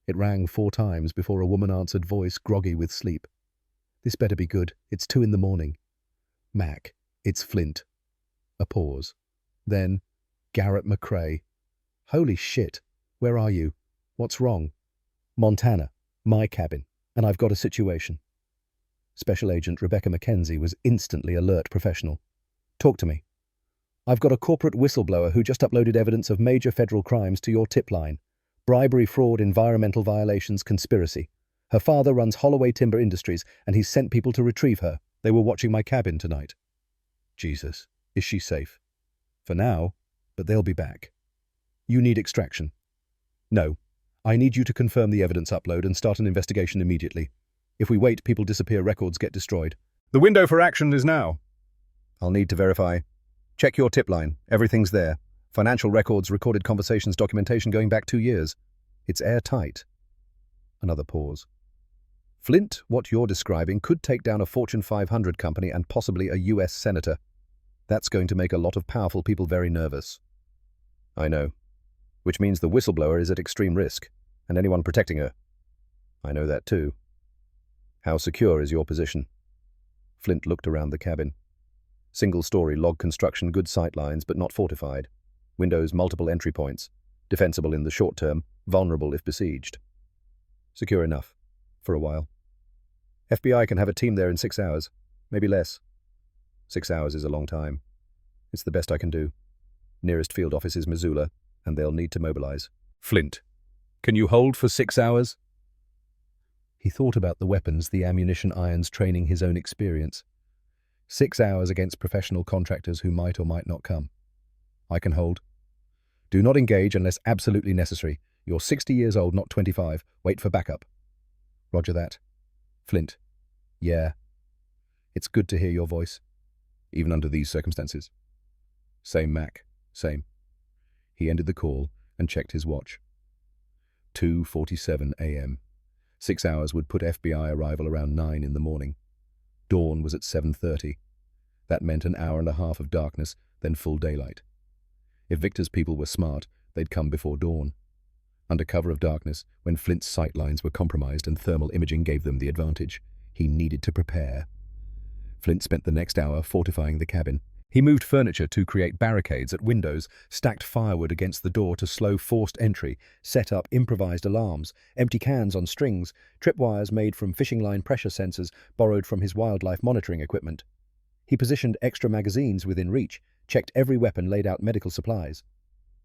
It rang 4 times before a woman-answered voice, groggy with sleep. This better be good. It's 2 in the morning. Mac, it's Flint. A pause. Then, Garrett McCrae. Holy shit. Where are you? What's wrong? Montana. My cabin. And I've got a situation. Special Agent Rebecca Mackenzie was instantly alert professional. Talk to me. I've got a corporate whistleblower who just uploaded evidence of major federal crimes to your tip line. Bribery, fraud, environmental violations, conspiracy. Her father runs Holloway Timber Industries, and he's sent people to retrieve her. They were watching my cabin tonight. Jesus, is she safe? For now, but they'll be back. You need extraction. No, I need you to confirm the evidence upload and start an investigation immediately. If we wait, people disappear, records get destroyed. The window for action is now. I'll need to verify. Check your tip line. Everything's there. Financial records, recorded conversations, documentation going back 2 years. It's airtight. Another pause. Flint, what you're describing could take down a Fortune 500 company and possibly a US senator. That's going to make a lot of powerful people very nervous. I know. Which means the whistleblower is at extreme risk, and anyone protecting her. I know that too. How secure is your position? Flint looked around the cabin. Single-story log construction, good sight lines, but not fortified. Windows, multiple entry points. Defensible in the short term, vulnerable if besieged. Secure enough. For a while. FBI can have a team there in 6 hours. Maybe less. 6 hours is a long time. It's the best I can do. Nearest field office is Missoula, and they'll need to mobilize. Flint, can you hold for 6 hours? He thought about the weapons, the ammunition, irons, training, his own experience. 6 hours against professional contractors who might or might not come. I can hold. Do not engage unless absolutely necessary. You're 60 years old, not 25. Wait for backup. Roger that. Flint. Yeah. It's good to hear your voice. Even under these circumstances. Same, Mac. Same. He ended the call and checked his watch. 2:47 a.m. 6 hours would put FBI arrival around 9 in the morning. Dawn was at 7:30. That meant an hour and a half of darkness, then full daylight. If Victor's people were smart, they'd come before dawn. Under cover of darkness, when Flint's sight lines were compromised and thermal imaging gave them the advantage, he needed to prepare. Flint spent the next hour fortifying the cabin. He moved furniture to create barricades at windows, stacked firewood against the door to slow forced entry, set up improvised alarms, empty cans on strings, tripwires made from fishing line pressure sensors borrowed from his wildlife monitoring equipment. He positioned extra magazines within reach, checked every weapon, laid out medical supplies.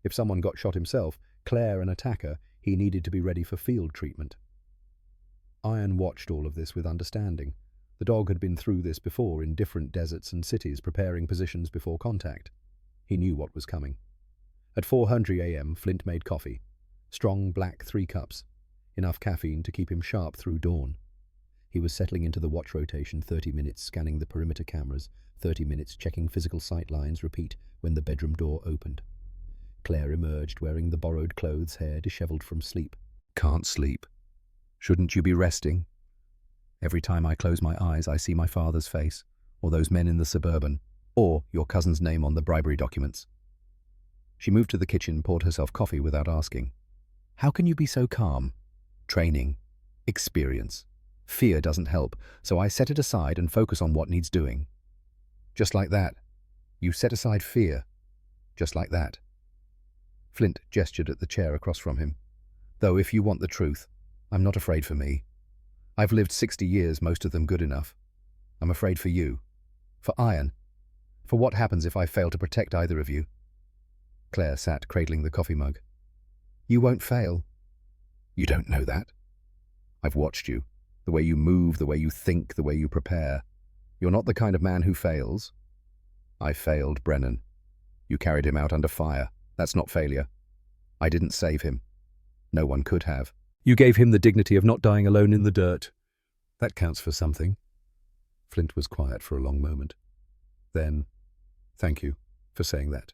If someone got shot himself, Claire an attacker, he needed to be ready for field treatment. Iron watched all of this with understanding. The dog had been through this before in different deserts and cities, preparing positions before contact. He knew what was coming. At 4:00 a.m., Flint made coffee. Strong black 3 cups. Enough caffeine to keep him sharp through dawn. He was settling into the watch rotation, 30 minutes scanning the perimeter cameras, 30 minutes checking physical sight lines, repeat, when the bedroom door opened. Claire emerged, wearing the borrowed clothes, hair disheveled from sleep. Can't sleep. Shouldn't you be resting? Every time I close my eyes, I see my father's face, or those men in the Suburban, or your cousin's name on the bribery documents. She moved to the kitchen, poured herself coffee without asking. How can you be so calm? Training. Experience. Fear doesn't help, so I set it aside and focus on what needs doing. Just like that. You set aside fear. Just like that. Flint gestured at the chair across from him. Though if you want the truth, I'm not afraid for me. I've lived 60 years, most of them good enough. I'm afraid for you. For Iron. For what happens if I fail to protect either of you. Claire sat, cradling the coffee mug. You won't fail. You don't know that. I've watched you. The way you move, the way you think, the way you prepare. You're not the kind of man who fails. I failed, Brennan. You carried him out under fire. That's not failure. I didn't save him. No one could have. You gave him the dignity of not dying alone in the dirt. That counts for something. Flint was quiet for a long moment. Then, thank you for saying that.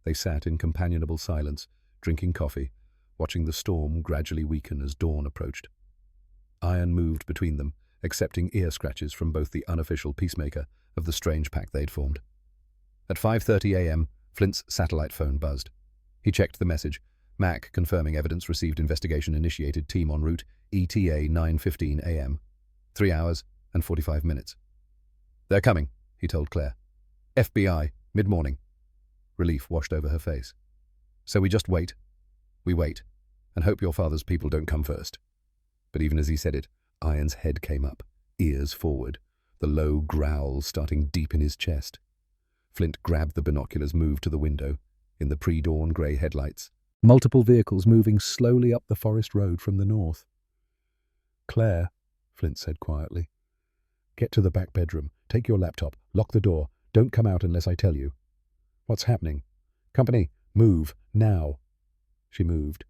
They sat in companionable silence, drinking coffee, watching the storm gradually weaken as dawn approached. Iron moved between them, accepting ear scratches from both the unofficial peacemaker of the strange pact they'd formed. At 5:30 a.m., Flint's satellite phone buzzed. He checked the message. Mac confirming evidence received, investigation initiated, team en route, ETA 9:15 a.m. 3 hours and 45 minutes. They're coming, he told Claire. FBI, mid-morning. Relief washed over her face. So we just wait. We wait, and hope your father's people don't come first. But even as he said it, Iron's head came up, ears forward, the low growl starting deep in his chest. Flint grabbed the binoculars, moved to the window. In the pre-dawn grey headlights, multiple vehicles moving slowly up the forest road from the north. Claire, Flint said quietly, get to the back bedroom, take your laptop, lock the door, don't come out unless I tell you. What's happening? Company, move, now. She moved.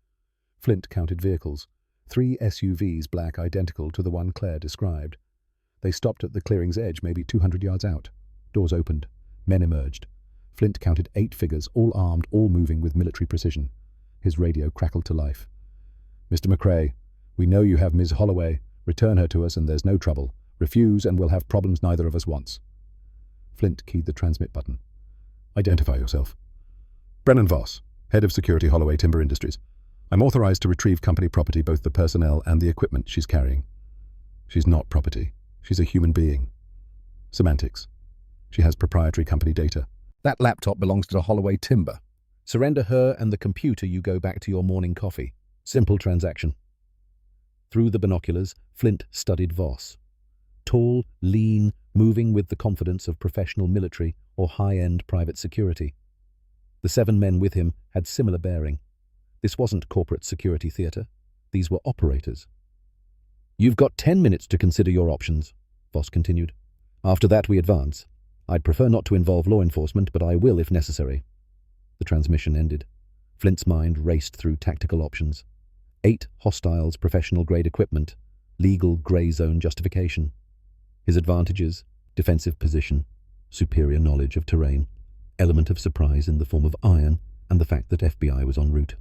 Flint counted vehicles. 3 SUVs, black, identical to the one Claire described. They stopped at the clearing's edge, maybe 200 yards out. Doors opened. Men emerged. Flint counted 8 figures, all armed, all moving with military precision. His radio crackled to life. Mr. McCrae, we know you have Ms. Holloway. Return her to us and there's no trouble. Refuse and we'll have problems neither of us wants. Flint keyed the transmit button. Identify yourself. Brennan Voss, head of security, Holloway Timber Industries. I'm authorized to retrieve company property, both the personnel and the equipment she's carrying. She's not property. She's a human being. Semantics. She has proprietary company data. That laptop belongs to Holloway Timber. Surrender her and the computer, you go back to your morning coffee. Simple transaction. Through the binoculars, Flint studied Voss. Tall, lean, moving with the confidence of professional military or high-end private security. The 7 men with him had similar bearing. This wasn't corporate security theater. These were operators. You've got 10 minutes to consider your options, Voss continued. After that we advance. I'd prefer not to involve law enforcement, but I will if necessary. The transmission ended. Flint's mind raced through tactical options. 8 hostiles, professional-grade equipment, legal grey zone justification. His advantages: defensive position, superior knowledge of terrain, element of surprise in the form of Iron, and the fact that FBI was en route.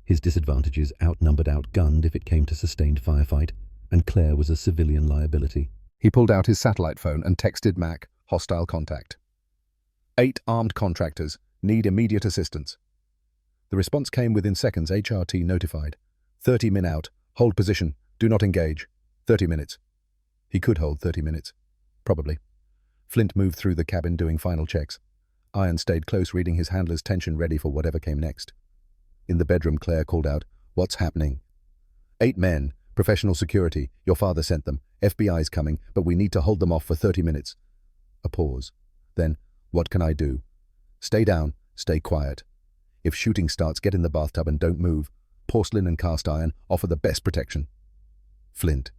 His disadvantages: outnumbered, outgunned if it came to sustained firefight, and Claire was a civilian liability. He pulled out his satellite phone and texted Mac, hostile contact. 8 armed contractors, need immediate assistance. The response came within seconds. HRT notified. 30 men out, hold position, do not engage. 30 minutes. He could hold 30 minutes. Probably. Flint moved through the cabin doing final checks. Iron stayed close, reading his handler's tension, ready for whatever came next. In the bedroom, Claire called out, "What's happening?" 8 men, professional security, your father sent them. FBI's coming, but we need to hold them off for 30 minutes. A pause. Then, what can I do? Stay down, stay quiet. If shooting starts, get in the bathtub and don't move. Porcelain and cast iron offer the best protection. Flint.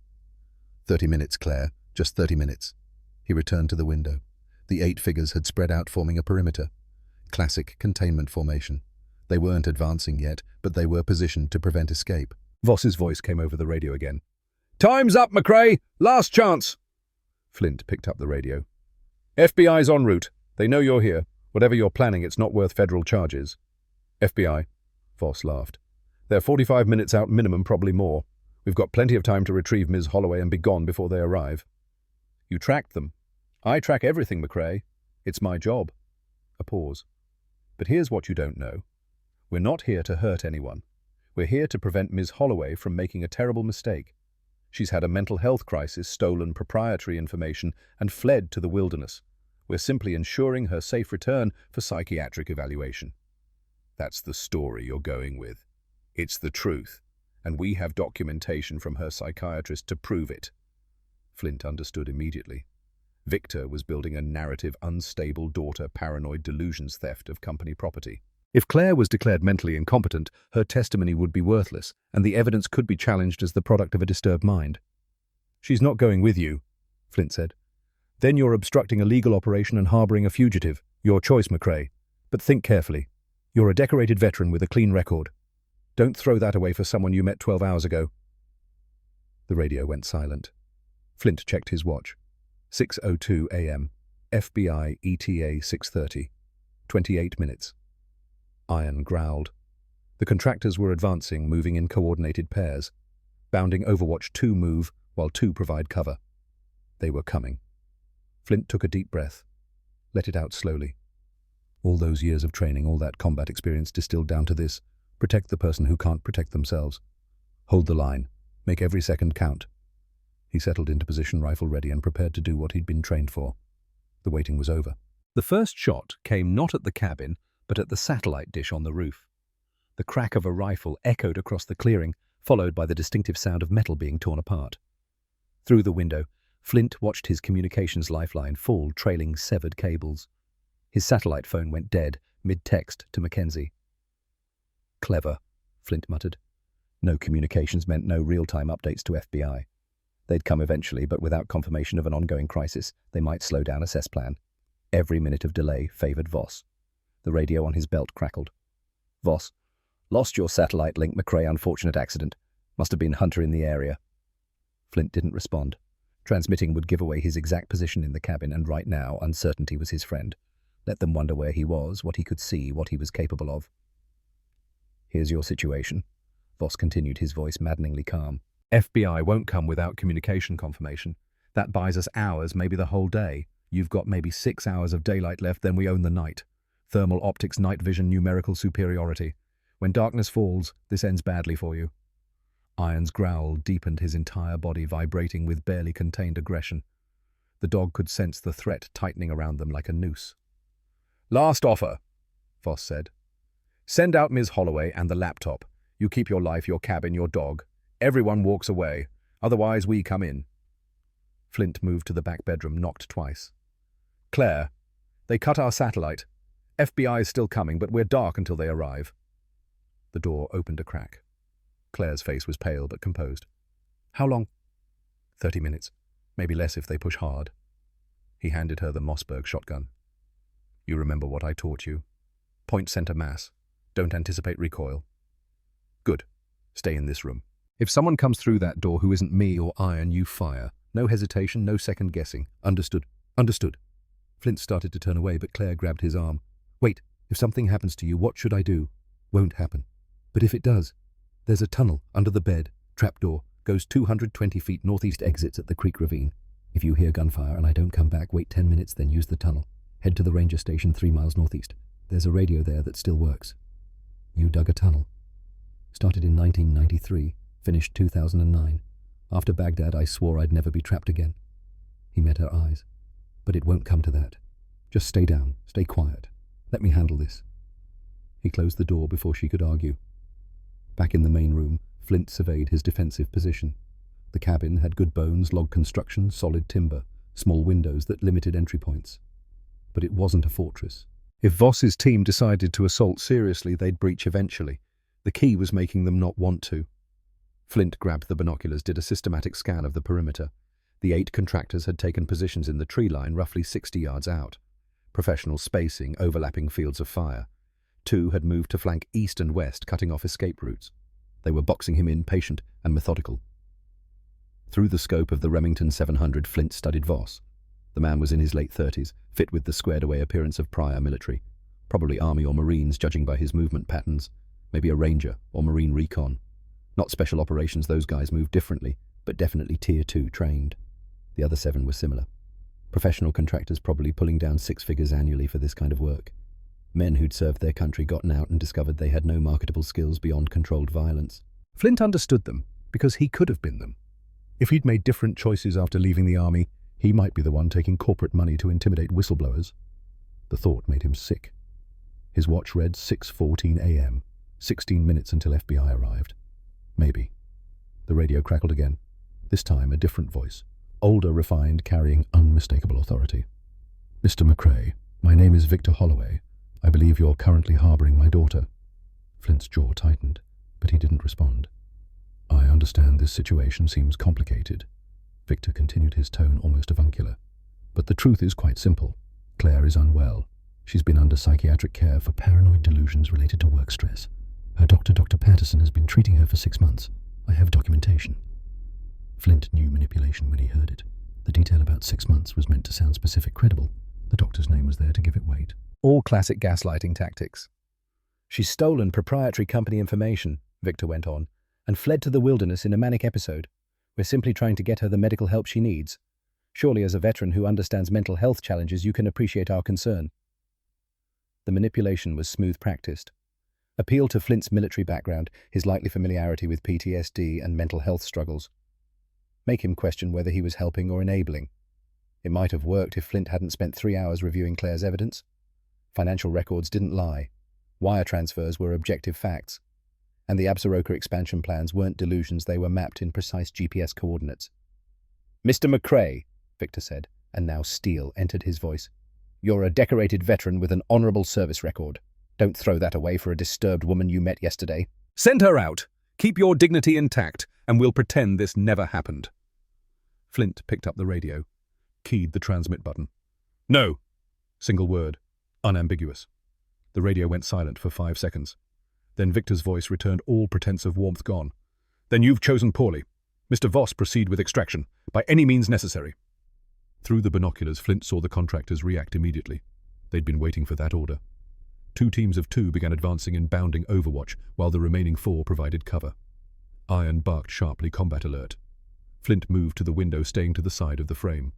30 minutes, Claire, just 30 minutes. He returned to the window. The 8 figures had spread out, forming a perimeter. Classic containment formation. They weren't advancing yet, but they were positioned to prevent escape. Voss's voice came over the radio again. "Time's up, McCrae! Last chance!" Flint picked up the radio. "FBI's en route. They know you're here. Whatever you're planning, it's not worth federal charges." "FBI," Voss laughed. "They're 45 minutes out minimum, probably more. We've got plenty of time to retrieve Ms. Holloway and be gone before they arrive." "You tracked them." "I track everything, McCrae. It's my job." A pause. "But here's what you don't know. We're not here to hurt anyone. We're here to prevent Ms. Holloway from making a terrible mistake. She's had a mental health crisis, stolen proprietary information, and fled to the wilderness. We're simply ensuring her safe return for psychiatric evaluation." "That's the story you're going with. It's the truth, and we have documentation from her psychiatrist to prove it." Flint understood immediately. Victor was building a narrative, unstable daughter, paranoid delusions, theft of company property. If Claire was declared mentally incompetent, her testimony would be worthless, and the evidence could be challenged as the product of a disturbed mind. "She's not going with you," Flint said. "Then you're obstructing a legal operation and harboring a fugitive. Your choice, McCrae. But think carefully. You're a decorated veteran with a clean record. Don't throw that away for someone you met 12 hours ago." The radio went silent. Flint checked his watch. 6:02 a.m. FBI ETA 6:30. 28 minutes. Iron growled. The contractors were advancing, moving in coordinated pairs. bounding Overwatch 2 move while 2 provide cover. They were coming. Flint took a deep breath, let it out slowly. All those years of training, all that combat experience distilled down to this: protect the person who can't protect themselves. Hold the line. Make every second count. He settled into position, rifle ready, and prepared to do what he'd been trained for. The waiting was over. The first shot came not at the cabin, but at the satellite dish on the roof. The crack of a rifle echoed across the clearing, followed by the distinctive sound of metal being torn apart. Through the window, Flint watched his communications lifeline fall, trailing severed cables. His satellite phone went dead, mid-text to Mackenzie. Clever, Flint muttered. No communications meant no real-time updates to FBI. They'd come eventually, but without confirmation of an ongoing crisis, they might slow down a CES plan. Every minute of delay favored Voss. The radio on his belt crackled. Voss, lost your satellite link, McCrae, unfortunate accident. Must have been Hunter in the area. Flint didn't respond. Transmitting would give away his exact position in the cabin, and right now, uncertainty was his friend. Let them wonder where he was, what he could see, what he was capable of. Here's your situation. Voss continued, his voice maddeningly calm. FBI won't come without communication confirmation. That buys us hours, maybe the whole day. You've got maybe 6 hours of daylight left, then we own the night. Thermal optics, night vision, numerical superiority. When darkness falls, this ends badly for you. Iron's growl deepened, his entire body vibrating with barely contained aggression. The dog could sense the threat tightening around them like a noose. Last offer, Voss said. Send out Ms. Holloway and the laptop. You keep your life, your cabin, your dog. Everyone walks away. Otherwise, we come in. Flint moved to the back bedroom, knocked twice. Claire, they cut our satellite. FBI is still coming, but we're dark until they arrive. The door opened a crack. Claire's face was pale but composed. How long? 30 minutes. Maybe less if they push hard. He handed her the Mossberg shotgun. You remember what I taught you. Point center mass. Don't anticipate recoil. Good. Stay in this room. If someone comes through that door who isn't me or Iron, you fire. No hesitation, no second guessing. Understood? Understood. Flint started to turn away, but Claire grabbed his arm. Wait, if something happens to you, what should I do? Won't happen. But if it does, there's a tunnel under the bed, trapdoor, goes 220 feet northeast, exits at the creek ravine. If you hear gunfire and I don't come back, wait 10 minutes, then use the tunnel. Head to the ranger station 3 miles northeast. There's a radio there that still works. You dug a tunnel. Started in 1993, finished 2009. After Baghdad, I swore I'd never be trapped again. He met her eyes. But it won't come to that. Just stay down, stay quiet. Let me handle this. He closed the door before she could argue. Back in the main room, Flint surveyed his defensive position. The cabin had good bones, log construction, solid timber, small windows that limited entry points. But it wasn't a fortress. If Voss's team decided to assault seriously, they'd breach eventually. The key was making them not want to. Flint grabbed the binoculars, did a systematic scan of the perimeter. The 8 contractors had taken positions in the tree line, roughly 60 yards out. Professional spacing, overlapping fields of fire. 2 had moved to flank east and west, cutting off escape routes. They were boxing him in, patient and methodical. Through the scope of the Remington 700, Flint studied Voss. The man was in his late 30s, fit with the squared-away appearance of prior military. Probably Army or Marines, judging by his movement patterns. Maybe a Ranger or Marine Recon. Not special operations, those guys moved differently, but definitely Tier 2 trained. The other 7 were similar. Professional contractors probably pulling down 6 figures annually for this kind of work. Men who'd served their country, gotten out and discovered they had no marketable skills beyond controlled violence. Flint understood them, because he could have been them. If he'd made different choices after leaving the army, he might be the one taking corporate money to intimidate whistleblowers. The thought made him sick. His watch read 6:14 a.m., 16 minutes until FBI arrived. Maybe. The radio crackled again. This time a different voice. Older, refined, carrying unmistakable authority. Mr. McCrae, my name is Victor Holloway. I believe you're currently harboring my daughter. Flint's jaw tightened, but he didn't respond. I understand this situation seems complicated. Victor continued, his tone almost avuncular. But the truth is quite simple. Claire is unwell. She's been under psychiatric care for paranoid delusions related to work stress. Her doctor, Dr. Patterson, has been treating her for 6 months. I have documentation. Flint knew manipulation when he heard it. The detail about 6 months was meant to sound specific, credible. The doctor's name was there to give it weight. All classic gaslighting tactics. She's stolen proprietary company information, Victor went on, and fled to the wilderness in a manic episode. We're simply trying to get her the medical help she needs. Surely as a veteran who understands mental health challenges, you can appreciate our concern." The manipulation was smooth practiced. Appeal to Flint's military background, his likely familiarity with PTSD and mental health struggles. Make him question whether he was helping or enabling. It might have worked if Flint hadn't spent 3 hours reviewing Claire's evidence. Financial records didn't lie. Wire transfers were objective facts. And the Absaroka expansion plans weren't delusions, they were mapped in precise GPS coordinates. "Mr. McCrae," Victor said, and now steel entered his voice. "You're a decorated veteran with an honorable service record. Don't throw that away for a disturbed woman you met yesterday." "Send her out. Keep your dignity intact, and we'll pretend this never happened." Flint picked up the radio, keyed the transmit button. "No." Single word, unambiguous. The radio went silent for 5 seconds. Then Victor's voice returned, all pretense of warmth gone. "Then you've chosen poorly. Mr. Voss, proceed with extraction, by any means necessary." Through the binoculars, Flint saw the contractors react immediately. They'd been waiting for that order. 2 teams of 2 began advancing in bounding overwatch, while the remaining 4 provided cover. Iron barked sharply, combat alert. Flint moved to the window, staying to the side of the frame.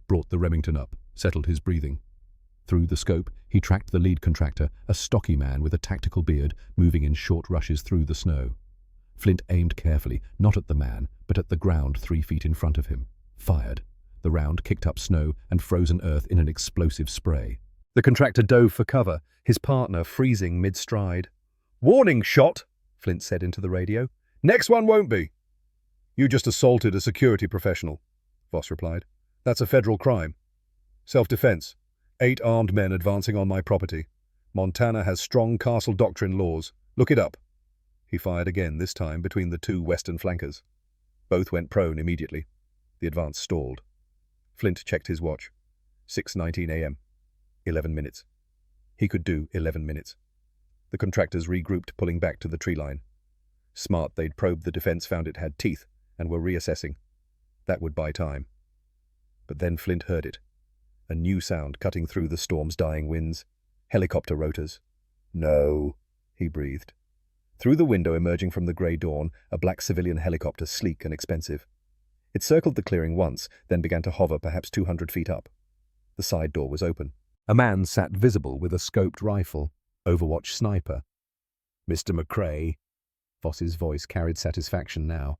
Brought the Remington up, settled his breathing. Through the scope, he tracked the lead contractor, a stocky man with a tactical beard, moving in short rushes through the snow. Flint aimed carefully, not at the man, but at the ground 3 feet in front of him. Fired. The round kicked up snow and frozen earth in an explosive spray. The contractor dove for cover, his partner freezing mid-stride. "Warning shot," Flint said into the radio. "Next one won't be." "You just assaulted a security professional," Voss replied. "That's a federal crime. Self-defense. 8 armed men advancing on my property. Montana has strong castle doctrine laws. Look it up." He fired again, this time between the 2 western flankers. Both went prone immediately. The advance stalled. Flint checked his watch. 6:19 a.m. 11 minutes. He could do 11 minutes. The contractors regrouped, pulling back to the tree line. Smart, they'd probed the defense, found it had teeth, and were reassessing. That would buy time. But then Flint heard it. A new sound cutting through the storm's dying winds. Helicopter rotors. "No," he breathed. Through the window, emerging from the grey dawn, a black civilian helicopter, sleek and expensive. It circled the clearing once, then began to hover perhaps 200 feet up. The side door was open. A man sat visible with a scoped rifle. Overwatch sniper. "Mr. McCrae," Voss's voice carried satisfaction now.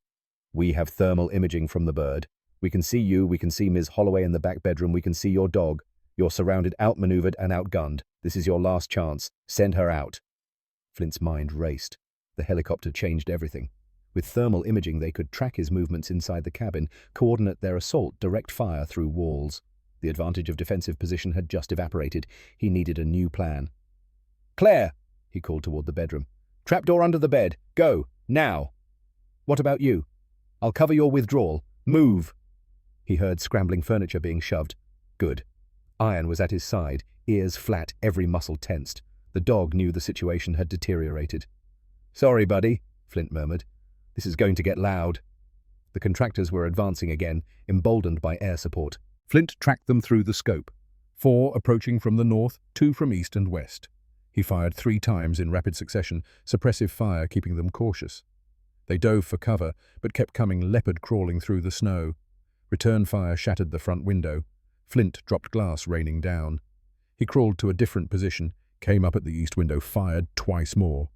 "We have thermal imaging from the bird. We can see you, we can see Ms. Holloway in the back bedroom, we can see your dog. You're surrounded, outmaneuvered and outgunned. This is your last chance. Send her out." Flint's mind raced. The helicopter changed everything. With thermal imaging, they could track his movements inside the cabin, coordinate their assault, direct fire through walls. The advantage of defensive position had just evaporated. He needed a new plan. "Claire," he called toward the bedroom. "Trapdoor under the bed. Go. Now." "What about you?" "I'll cover your withdrawal. Move." He heard scrambling furniture being shoved. Good. Iron was at his side, ears flat, every muscle tensed. The dog knew the situation had deteriorated. "Sorry, buddy," Flint murmured. "This is going to get loud." The contractors were advancing again, emboldened by air support. Flint tracked them through the scope. 4 approaching from the north, 2 from east and west. He fired 3 times in rapid succession, suppressive fire keeping them cautious. They dove for cover, but kept coming leopard crawling through the snow. Return fire shattered the front window. Flint dropped glass raining down. He crawled to a different position, came up at the east window, fired twice more.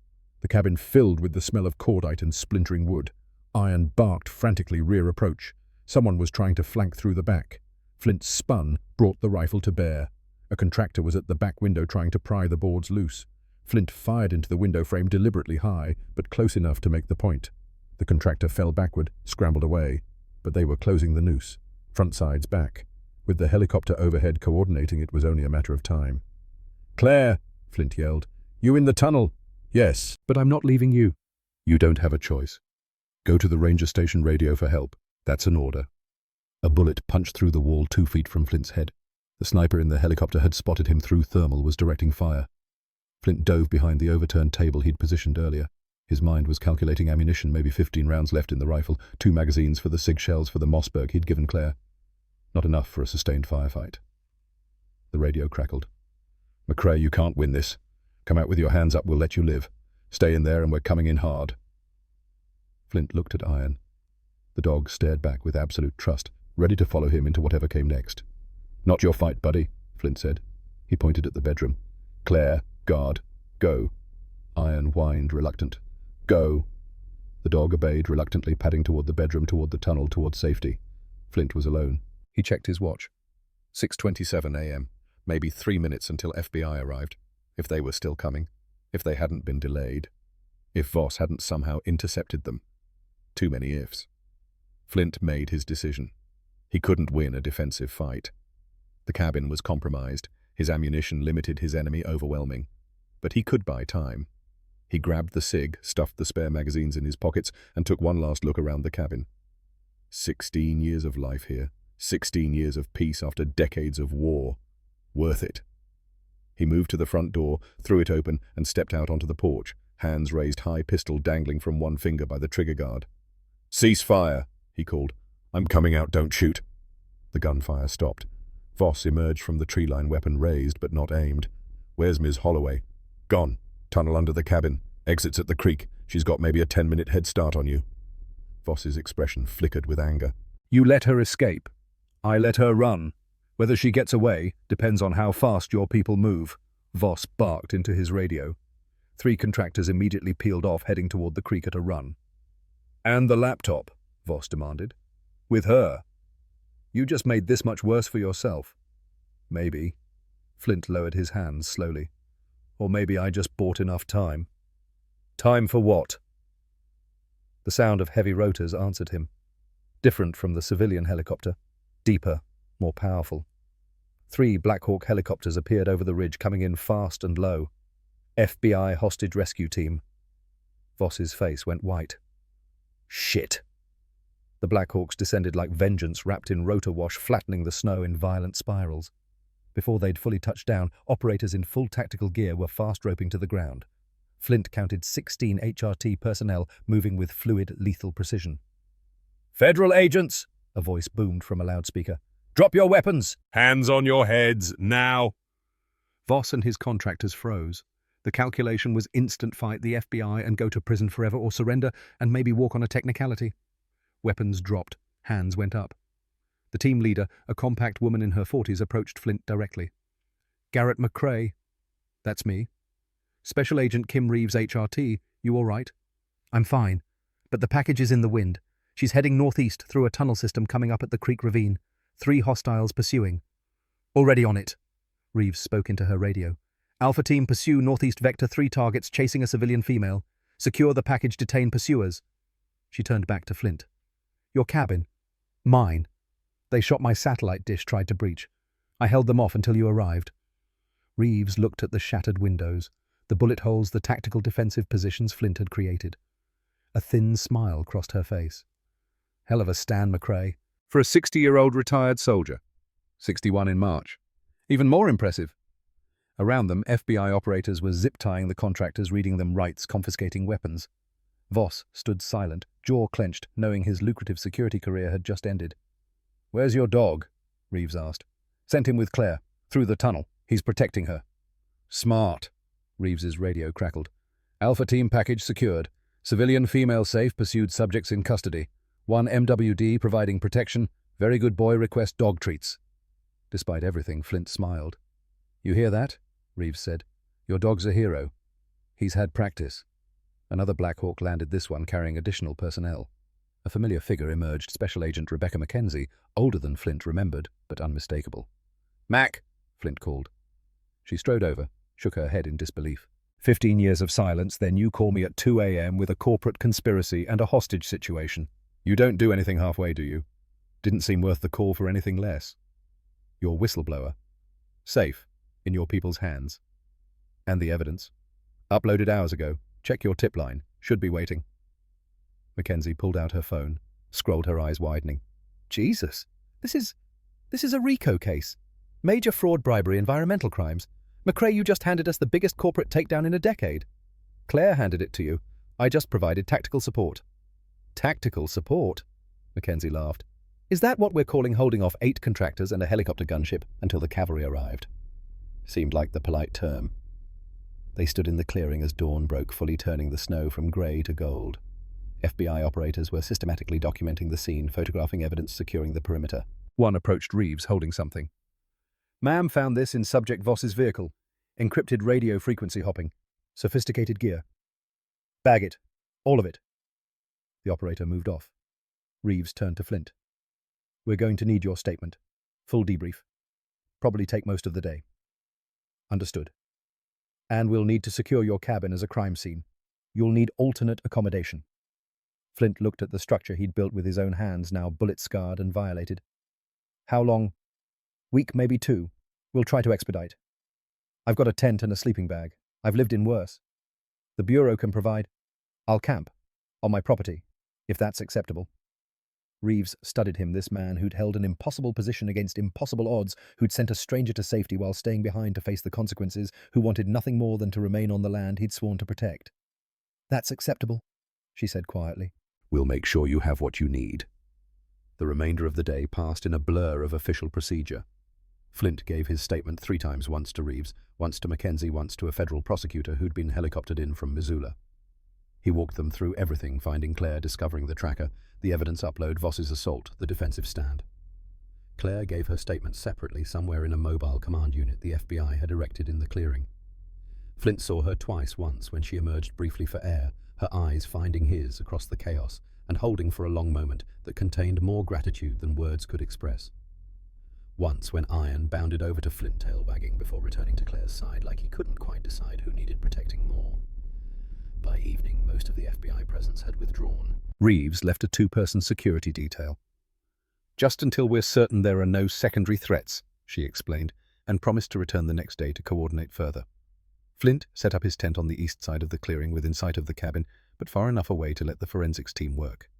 The cabin filled with the smell of cordite and splintering wood. Iron barked frantically, rear approach. Someone was trying to flank through the back. Flint spun, brought the rifle to bear. A contractor was at the back window trying to pry the boards loose. Flint fired into the window frame deliberately high, but close enough to make the point. The contractor fell backward, scrambled away. But they were closing the noose. Front sides back. With the helicopter overhead coordinating, it was only a matter of time. "Claire," Flint yelled. "You in the tunnel?" "Yes, but I'm not leaving you." "You don't have a choice. Go to the ranger station radio for help. That's an order." A bullet punched through the wall 2 feet from Flint's head. The sniper in the helicopter had spotted him through thermal, was directing fire. Flint dove behind the overturned table he'd positioned earlier. His mind was calculating ammunition, maybe 15 rounds left in the rifle, 2 magazines for the SIG shells for the Mossberg he'd given Claire. Not enough for a sustained firefight. The radio crackled. "McCrae, you can't win this. Come out with your hands up, we'll let you live. Stay in there and we're coming in hard." Flint looked at Iron. The dog stared back with absolute trust, ready to follow him into whatever came next. "Not your fight, buddy," Flint said. He pointed at the bedroom. "Claire, guard, go." Iron whined, reluctant. "Go." The dog obeyed, reluctantly padding toward the bedroom, toward the tunnel, toward safety. Flint was alone. He checked his watch. 6:27 a.m. Maybe 3 minutes until FBI arrived. If they were still coming. If they hadn't been delayed. If Voss hadn't somehow intercepted them. Too many ifs. Flint made his decision. He couldn't win a defensive fight. The cabin was compromised. His ammunition limited, his enemy overwhelming. But he could buy time. He grabbed the cig, stuffed the spare magazines in his pockets, and took one last look around the cabin. 16 years of life here. 16 years of peace after decades of war. Worth it. He moved to the front door, threw it open, and stepped out onto the porch, hands raised high, pistol dangling from one finger by the trigger guard. "Cease fire," he called. "I'm coming out, don't shoot." The gunfire stopped. Voss emerged from the tree line, weapon raised but not aimed. "Where's Ms. Holloway?" "Gone. Tunnel under the cabin. Exits at the creek. She's got maybe a 10-minute head start on you." Voss's expression flickered with anger. "You let her escape. I let her run. Whether she gets away depends on how fast your people move," Voss barked into his radio. 3 contractors immediately peeled off, heading toward the creek at a run. "And the laptop," Voss demanded. "With her. You just made this much worse for yourself." "Maybe." Flint lowered his hands slowly. "Or maybe I just bought enough time." "Time for what?" The sound of heavy rotors answered him. Different from the civilian helicopter. Deeper, more powerful. 3 Black Hawk helicopters appeared over the ridge, coming in fast and low. FBI hostage rescue team. Voss's face went white. "Shit." The Black Hawks descended like vengeance, wrapped in rotor wash, flattening the snow in violent spirals. Before they'd fully touched down, operators in full tactical gear were fast roping to the ground. Flint counted 16 HRT personnel moving with fluid, lethal precision. "Federal agents!" a voice boomed from a loudspeaker. "Drop your weapons!" "Hands on your heads, now!" Voss and his contractors froze. The calculation was instant fight the FBI and go to prison forever, or surrender and maybe walk on a technicality. Weapons dropped. Hands went up. The team leader, a compact woman in her 40s, approached Flint directly. "Garrett McCrae." "That's me." "Special Agent Kim Reeves, HRT. You all right?" "I'm fine, but the package is in the wind. She's heading northeast through a tunnel system coming up at the creek ravine. 3 hostiles pursuing." "Already on it." Reeves spoke into her radio. "Alpha team, pursue northeast vector, 3 targets chasing a civilian female. Secure the package, detain pursuers." She turned back to Flint. "Your cabin?" "Mine. They shot my satellite dish, tried to breach. I held them off until you arrived." Reeves looked at the shattered windows, the bullet holes, the tactical defensive positions Flint had created. A thin smile crossed her face. "Hell of a stand, McCrae." For a 60-year-old retired soldier. 61 in March. Even more impressive. Around them, FBI operators were zip-tying the contractors, reading them rights, confiscating weapons. Voss stood silent, jaw clenched, knowing his lucrative security career had just ended. "Where's your dog?" Reeves asked. "Sent him with Claire, through the tunnel. He's protecting her." "Smart," Reeves's radio crackled. "Alpha team package secured. Civilian female safe, pursued subjects in custody. 1 MWD providing protection. Very good boy, request dog treats." Despite everything, Flint smiled. "You hear that?" Reeves said. "Your dog's a hero. He's had practice." Another Black Hawk landed, this one carrying additional personnel. A familiar figure emerged, Special Agent Rebecca Mackenzie, older than Flint remembered, but unmistakable. "Mac," Flint called. She strode over, shook her head in disbelief. 15 years of silence, then you call me at 2 a.m. with a corporate conspiracy and a hostage situation. You don't do anything halfway, do you? Didn't seem worth the call for anything less. Your whistleblower. Safe, in your people's hands. And the evidence? Uploaded hours ago. Check your tip line. Should be waiting. Mackenzie pulled out her phone, scrolled, her eyes widening. Jesus, this is a RICO case. Major fraud, bribery, environmental crimes. McCrae, you just handed us the biggest corporate takedown in a decade. Claire handed it to you. I just provided tactical support. Tactical support? Mackenzie laughed. Is that what we're calling holding off 8 contractors and a helicopter gunship until the cavalry arrived? Seemed like the polite term. They stood in the clearing as dawn broke, fully turning the snow from grey to gold. FBI operators were systematically documenting the scene, photographing evidence, securing the perimeter. One approached Reeves, holding something. "Ma'am found this in Subject Voss's vehicle. Encrypted radio frequency hopping. Sophisticated gear. Bag it. All of it." The operator moved off. Reeves turned to Flint. "We're going to need your statement. Full debrief. Probably take most of the day." "Understood. And we'll need to secure your cabin as a crime scene. You'll need alternate accommodation." Flint looked at the structure he'd built with his own hands, now bullet-scarred and violated. "How long?" "Week, maybe 2. We'll try to expedite. I've got a tent and a sleeping bag. I've lived in worse. The Bureau can provide. I'll camp. On my property, if that's acceptable." Reeves studied him, this man who'd held an impossible position against impossible odds, who'd sent a stranger to safety while staying behind to face the consequences, who wanted nothing more than to remain on the land he'd sworn to protect. "That's acceptable," she said quietly. "We'll make sure you have what you need." The remainder of the day passed in a blur of official procedure. Flint gave his statement 3 times, once to Reeves, once to Mackenzie, once to a federal prosecutor who'd been helicoptered in from Missoula. He walked them through everything, finding Claire, discovering the tracker, the evidence upload, Voss's assault, the defensive stand. Claire gave her statement separately somewhere in a mobile command unit the FBI had erected in the clearing. Flint saw her twice, once when she emerged briefly for air, her eyes finding his across the chaos, and holding for a long moment that contained more gratitude than words could express. Once when Iron bounded over to Flint, tail wagging, before returning to Claire's side like he couldn't quite decide who needed protecting more. By evening, most of the FBI presence had withdrawn. Reeves left a 2-person security detail. "Just until we're certain there are no secondary threats," she explained, and promised to return the next day to coordinate further. Flint set up his tent on the east side of the clearing within sight of the cabin, but far enough away to let the forensics team work.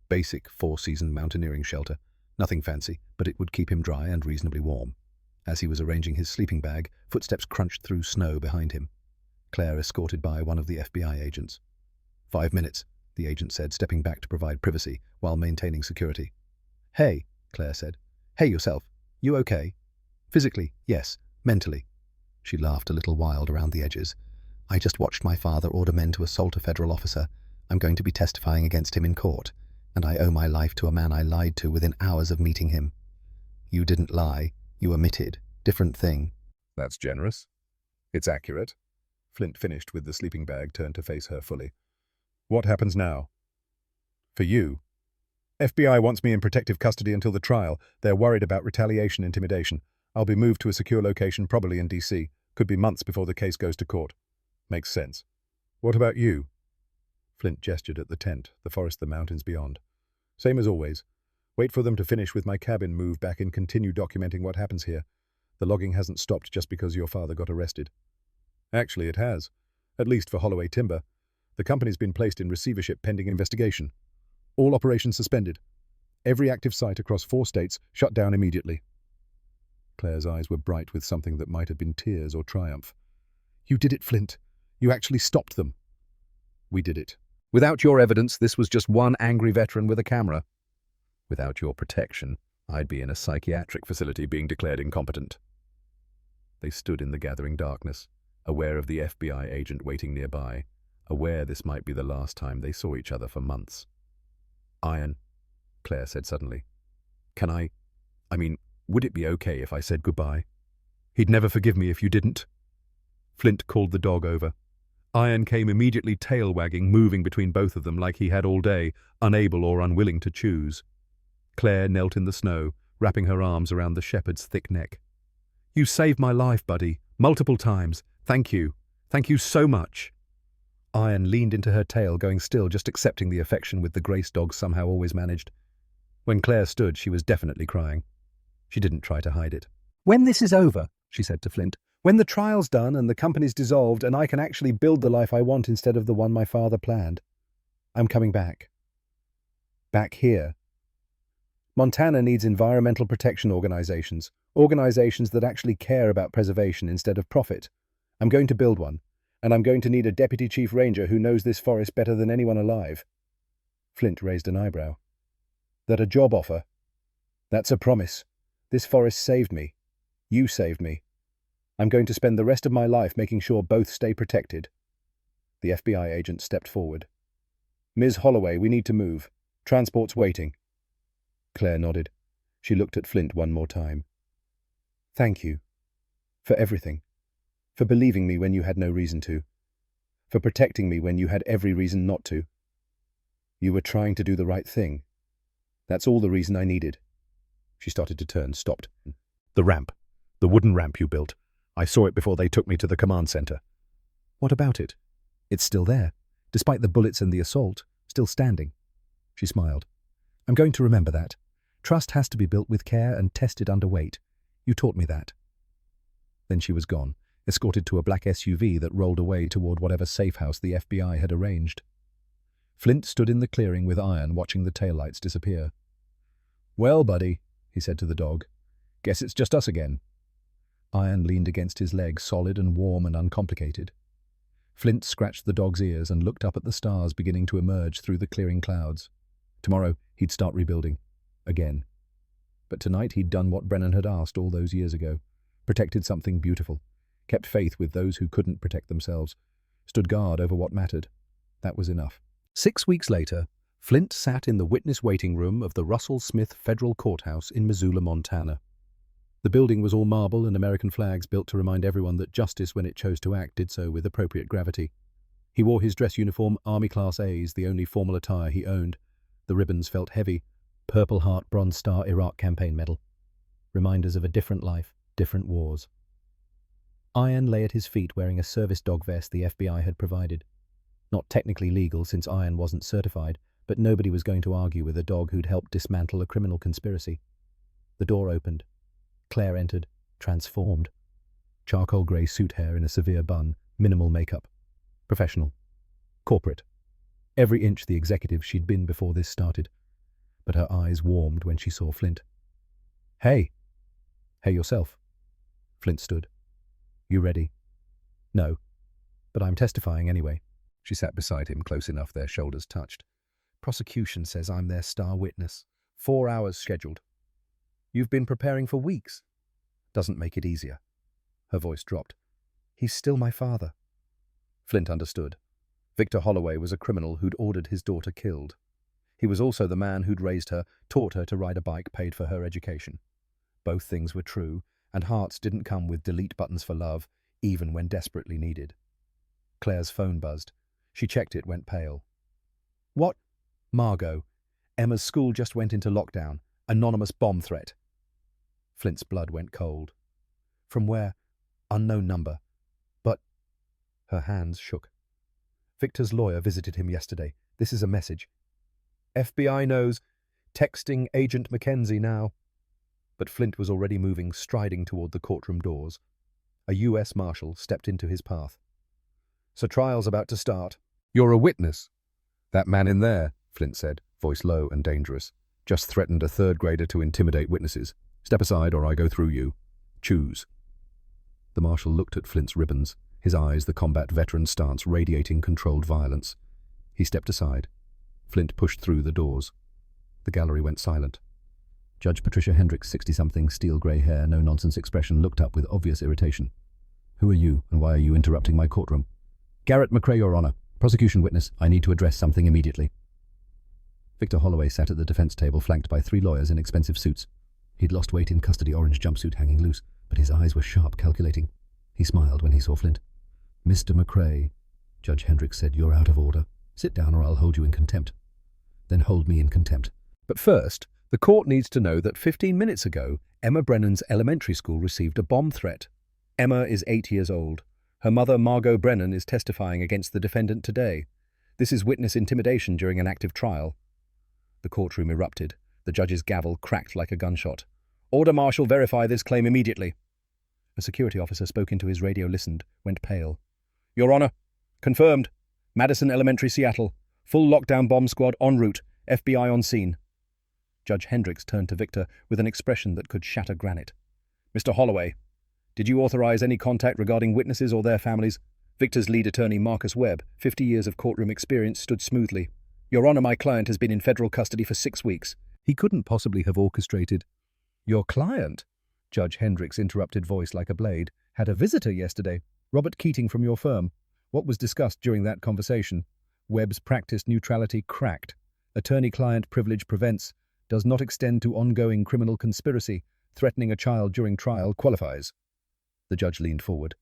Basic 4-season mountaineering shelter. Nothing fancy, but it would keep him dry and reasonably warm. As he was arranging his sleeping bag, footsteps crunched through snow behind him. Claire escorted by one of the FBI agents. 5 minutes, the agent said, stepping back to provide privacy while maintaining security. "Hey," Claire said. "Hey yourself. You okay?" "Physically, yes. Mentally." She laughed, a little wild around the edges. "I just watched my father order men to assault a federal officer. I'm going to be testifying against him in court, and I owe my life to a man I lied to within hours of meeting him." "You didn't lie. You omitted. Different thing." "That's generous. It's accurate." Flint finished with the sleeping bag, turned to face her fully. "What happens now?" "For you. FBI wants me in protective custody until the trial. They're worried about retaliation, intimidation. I'll be moved to a secure location, probably in D.C. Could be months before the case goes to court." "Makes sense. What about you?" Flint gestured at the tent, the forest, the mountains beyond. "Same as always. Wait for them to finish with my cabin move back and continue documenting what happens here. The logging hasn't stopped just because your father got arrested." "Actually, it has. At least for Holloway Timber. The company's been placed in receivership pending investigation. All operations suspended. Every active site across 4 states shut down immediately." Claire's eyes were bright with something that might have been tears or triumph. "You did it, Flint. You actually stopped them." "We did it. Without your evidence, this was just one angry veteran with a camera. Without your protection, I'd be in a psychiatric facility being declared incompetent." They stood in the gathering darkness, aware of the FBI agent waiting nearby, aware this might be the last time they saw each other for months. "Iron," Claire said suddenly. I mean, would it be okay if I said goodbye? He'd never forgive me if you didn't." Flint called the dog over. Iron came immediately, tail wagging, moving between both of them like he had all day, unable or unwilling to choose. Claire knelt in the snow, wrapping her arms around the shepherd's thick neck. "You saved my life, buddy, multiple times. Thank you. Thank you so much." Iron leaned into her tail, going still, just accepting the affection with the Grace dog somehow always managed. When Claire stood, she was definitely crying. She didn't try to hide it. "When this is over," she said to Flint, "when the trial's done and the company's dissolved and I can actually build the life I want instead of the one my father planned, I'm coming back. Back here. Montana needs environmental protection organizations that actually care about preservation instead of profit. I'm going to build one, and I'm going to need a deputy chief ranger who knows this forest better than anyone alive." Flint raised an eyebrow. "That a job offer? That's a promise. This forest saved me. You saved me. I'm going to spend the rest of my life making sure both stay protected." The FBI agent stepped forward. Ms. Holloway, we need to move. Transport's waiting. Claire nodded. She looked at Flint one more time. Thank you. For everything. For believing me when you had no reason to. For protecting me when you had every reason not to. You were trying to do the right thing. That's all the reason I needed. She started to turn, stopped. The ramp. The wooden ramp you built. I saw it before they took me to the command center. What about it? It's still there, despite the bullets and the assault, still standing. She smiled. I'm going to remember that. Trust has to be built with care and tested under weight. You taught me that. Then she was gone, escorted to a black SUV that rolled away toward whatever safe house the FBI had arranged. Flint stood in the clearing with Iron, watching the taillights disappear. Well, buddy, he said to the dog, guess it's just us again. Iron leaned against his leg, solid and warm and uncomplicated. Flint scratched the dog's ears and looked up at the stars beginning to emerge through the clearing clouds. Tomorrow, he'd start rebuilding. Again. But tonight he'd done what Brennan had asked all those years ago. Protected something beautiful. Kept faith with those who couldn't protect themselves. Stood guard over what mattered. That was enough. 6 weeks later, Flint sat in the witness waiting room of the Russell Smith Federal Courthouse in Missoula, Montana. The building was all marble and American flags built to remind everyone that justice, when it chose to act, did so with appropriate gravity. He wore his dress uniform, Army Class A's, the only formal attire he owned. The ribbons felt heavy. Purple Heart Bronze Star Iraq Campaign Medal. Reminders of a different life, different wars. Iron lay at his feet wearing a service dog vest the FBI had provided. Not technically legal since Iron wasn't certified, but nobody was going to argue with a dog who'd helped dismantle a criminal conspiracy. The door opened. Claire entered, transformed. Charcoal grey suit hair in a severe bun, minimal makeup. Professional. Corporate. Every inch the executive she'd been before this started. But her eyes warmed when she saw Flint. Hey. Hey yourself. Flint stood. You ready? No. But I'm testifying anyway. She sat beside him, close enough their shoulders touched. Prosecution says I'm their star witness. 4 hours scheduled. You've been preparing for weeks. Doesn't make it easier. Her voice dropped. He's still my father. Flint understood. Victor Holloway was a criminal who'd ordered his daughter killed. He was also the man who'd raised her, taught her to ride a bike, paid for her education. Both things were true, and hearts didn't come with delete buttons for love, even when desperately needed. Claire's phone buzzed. She checked it, went pale. What? Margot. Emma's school just went into lockdown. Anonymous bomb threat. Flint's blood went cold. From where? Unknown number. But... Her hands shook. Victor's lawyer visited him yesterday. This is a message. FBI knows. Texting Agent Mackenzie now. But Flint was already moving, striding toward the courtroom doors. A U.S. Marshal stepped into his path. So trial's about to start. You're a witness. That man in there, Flint said, voice low and dangerous, just threatened a third grader to intimidate witnesses. Step aside or I go through you. Choose. The Marshal looked at Flint's ribbons, his eyes the combat veteran stance radiating controlled violence. He stepped aside. Flint pushed through the doors. The gallery went silent. Judge Patricia Hendricks, 60-something, steel-grey hair, no-nonsense expression, looked up with obvious irritation. Who are you, and why are you interrupting my courtroom? Garrett McCrae, Your Honor. Prosecution witness. I need to address something immediately. Victor Holloway sat at the defense table, flanked by 3 lawyers in expensive suits. He'd lost weight in custody, orange jumpsuit hanging loose, but his eyes were sharp, calculating. He smiled when he saw Flint. Mr. McCrae, Judge Hendricks said, you're out of order. Sit down or I'll hold you in contempt. Then hold me in contempt. But first, the court needs to know that 15 minutes ago, Emma Brennan's elementary school received a bomb threat. Emma is 8 years old. Her mother, Margot Brennan, is testifying against the defendant today. This is witness intimidation during an active trial. The courtroom erupted. The judge's gavel cracked like a gunshot. Order, Marshal, verify this claim immediately. A security officer spoke into his radio, listened, went pale. Your Honor, confirmed. Madison Elementary, Seattle. Full lockdown bomb squad en route. FBI on scene. Judge Hendricks turned to Victor with an expression that could shatter granite. Mr. Holloway, did you authorize any contact regarding witnesses or their families? Victor's lead attorney, Marcus Webb, 50 years of courtroom experience, stood smoothly. Your Honor, my client has been in federal custody for 6 weeks. He couldn't possibly have orchestrated. Your client? Judge Hendricks' interrupted voice like a blade. Had a visitor yesterday. Robert Keating from your firm. What was discussed during that conversation? Webb's practice neutrality cracked. Attorney-client privilege prevents, does not extend to ongoing criminal conspiracy. Threatening a child during trial qualifies. The judge leaned forward.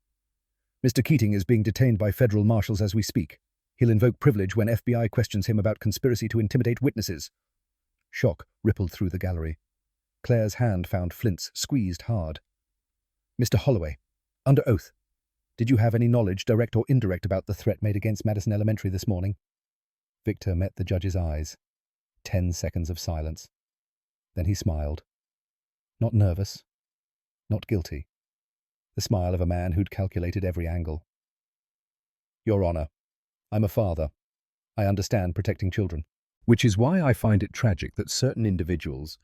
Mr. Keating is being detained by federal marshals as we speak. He'll invoke privilege when FBI questions him about conspiracy to intimidate witnesses. Shock rippled through the gallery. Claire's hand found Flint's, squeezed hard. Mr. Holloway, under oath, did you have any knowledge, direct or indirect, about the threat made against Madison Elementary this morning? Victor met the judge's eyes. 10 seconds of silence. Then he smiled. Not nervous, not guilty. The smile of a man who'd calculated every angle. Your Honor, I'm a father. I understand protecting children. Which is why I find it tragic that certain individuals,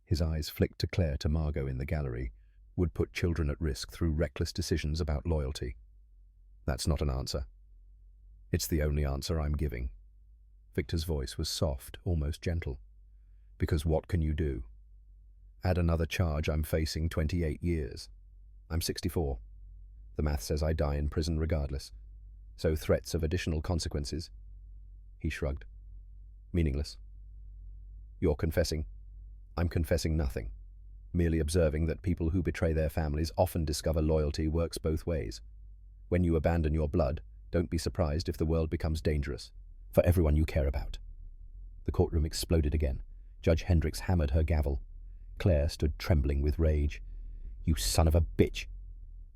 his eyes flicked to Claire to Margot in the gallery, would put children at risk through reckless decisions about loyalty. That's not an answer. It's the only answer I'm giving. Victor's voice was soft, almost gentle. Because what can you do? Add another charge, I'm facing 28 years. I'm 64. The math says I die in prison regardless. So threats of additional consequences? He shrugged. Meaningless. You're confessing. I'm confessing nothing. Merely observing that people who betray their families often discover loyalty works both ways. When you abandon your blood, don't be surprised if the world becomes dangerous. For everyone you care about. The courtroom exploded again. Judge Hendricks hammered her gavel. Claire stood trembling with rage. You son of a bitch!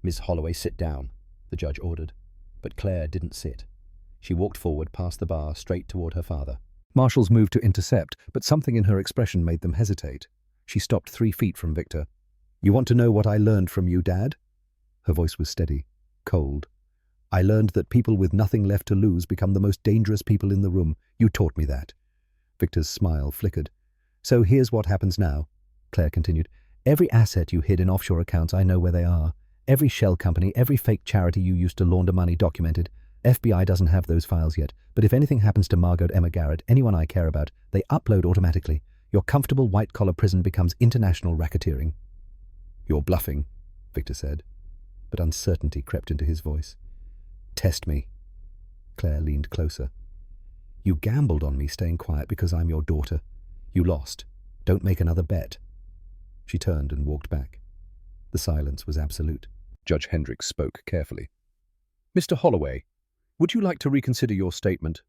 Miss Holloway, sit down, the judge ordered. But Claire didn't sit. She walked forward past the bar, straight toward her father. Marshals moved to intercept, but something in her expression made them hesitate. She stopped 3 feet from Victor. You want to know what I learned from you, Dad? Her voice was steady, cold. I learned that people with nothing left to lose become the most dangerous people in the room. You taught me that. Victor's smile flickered. So here's what happens now, Claire continued. Every asset you hid in offshore accounts, I know where they are. Every shell company, every fake charity you used to launder money documented. FBI doesn't have those files yet, but if anything happens to Margot Emma Garrett, anyone I care about, they upload automatically. Your comfortable white-collar prison becomes international racketeering. You're bluffing, Victor said, but uncertainty crept into his voice. Test me. Claire leaned closer. You gambled on me staying quiet because I'm your daughter. You lost. Don't make another bet. She turned and walked back. The silence was absolute. Judge Hendricks spoke carefully. Mr. Holloway, would you like to reconsider your statement?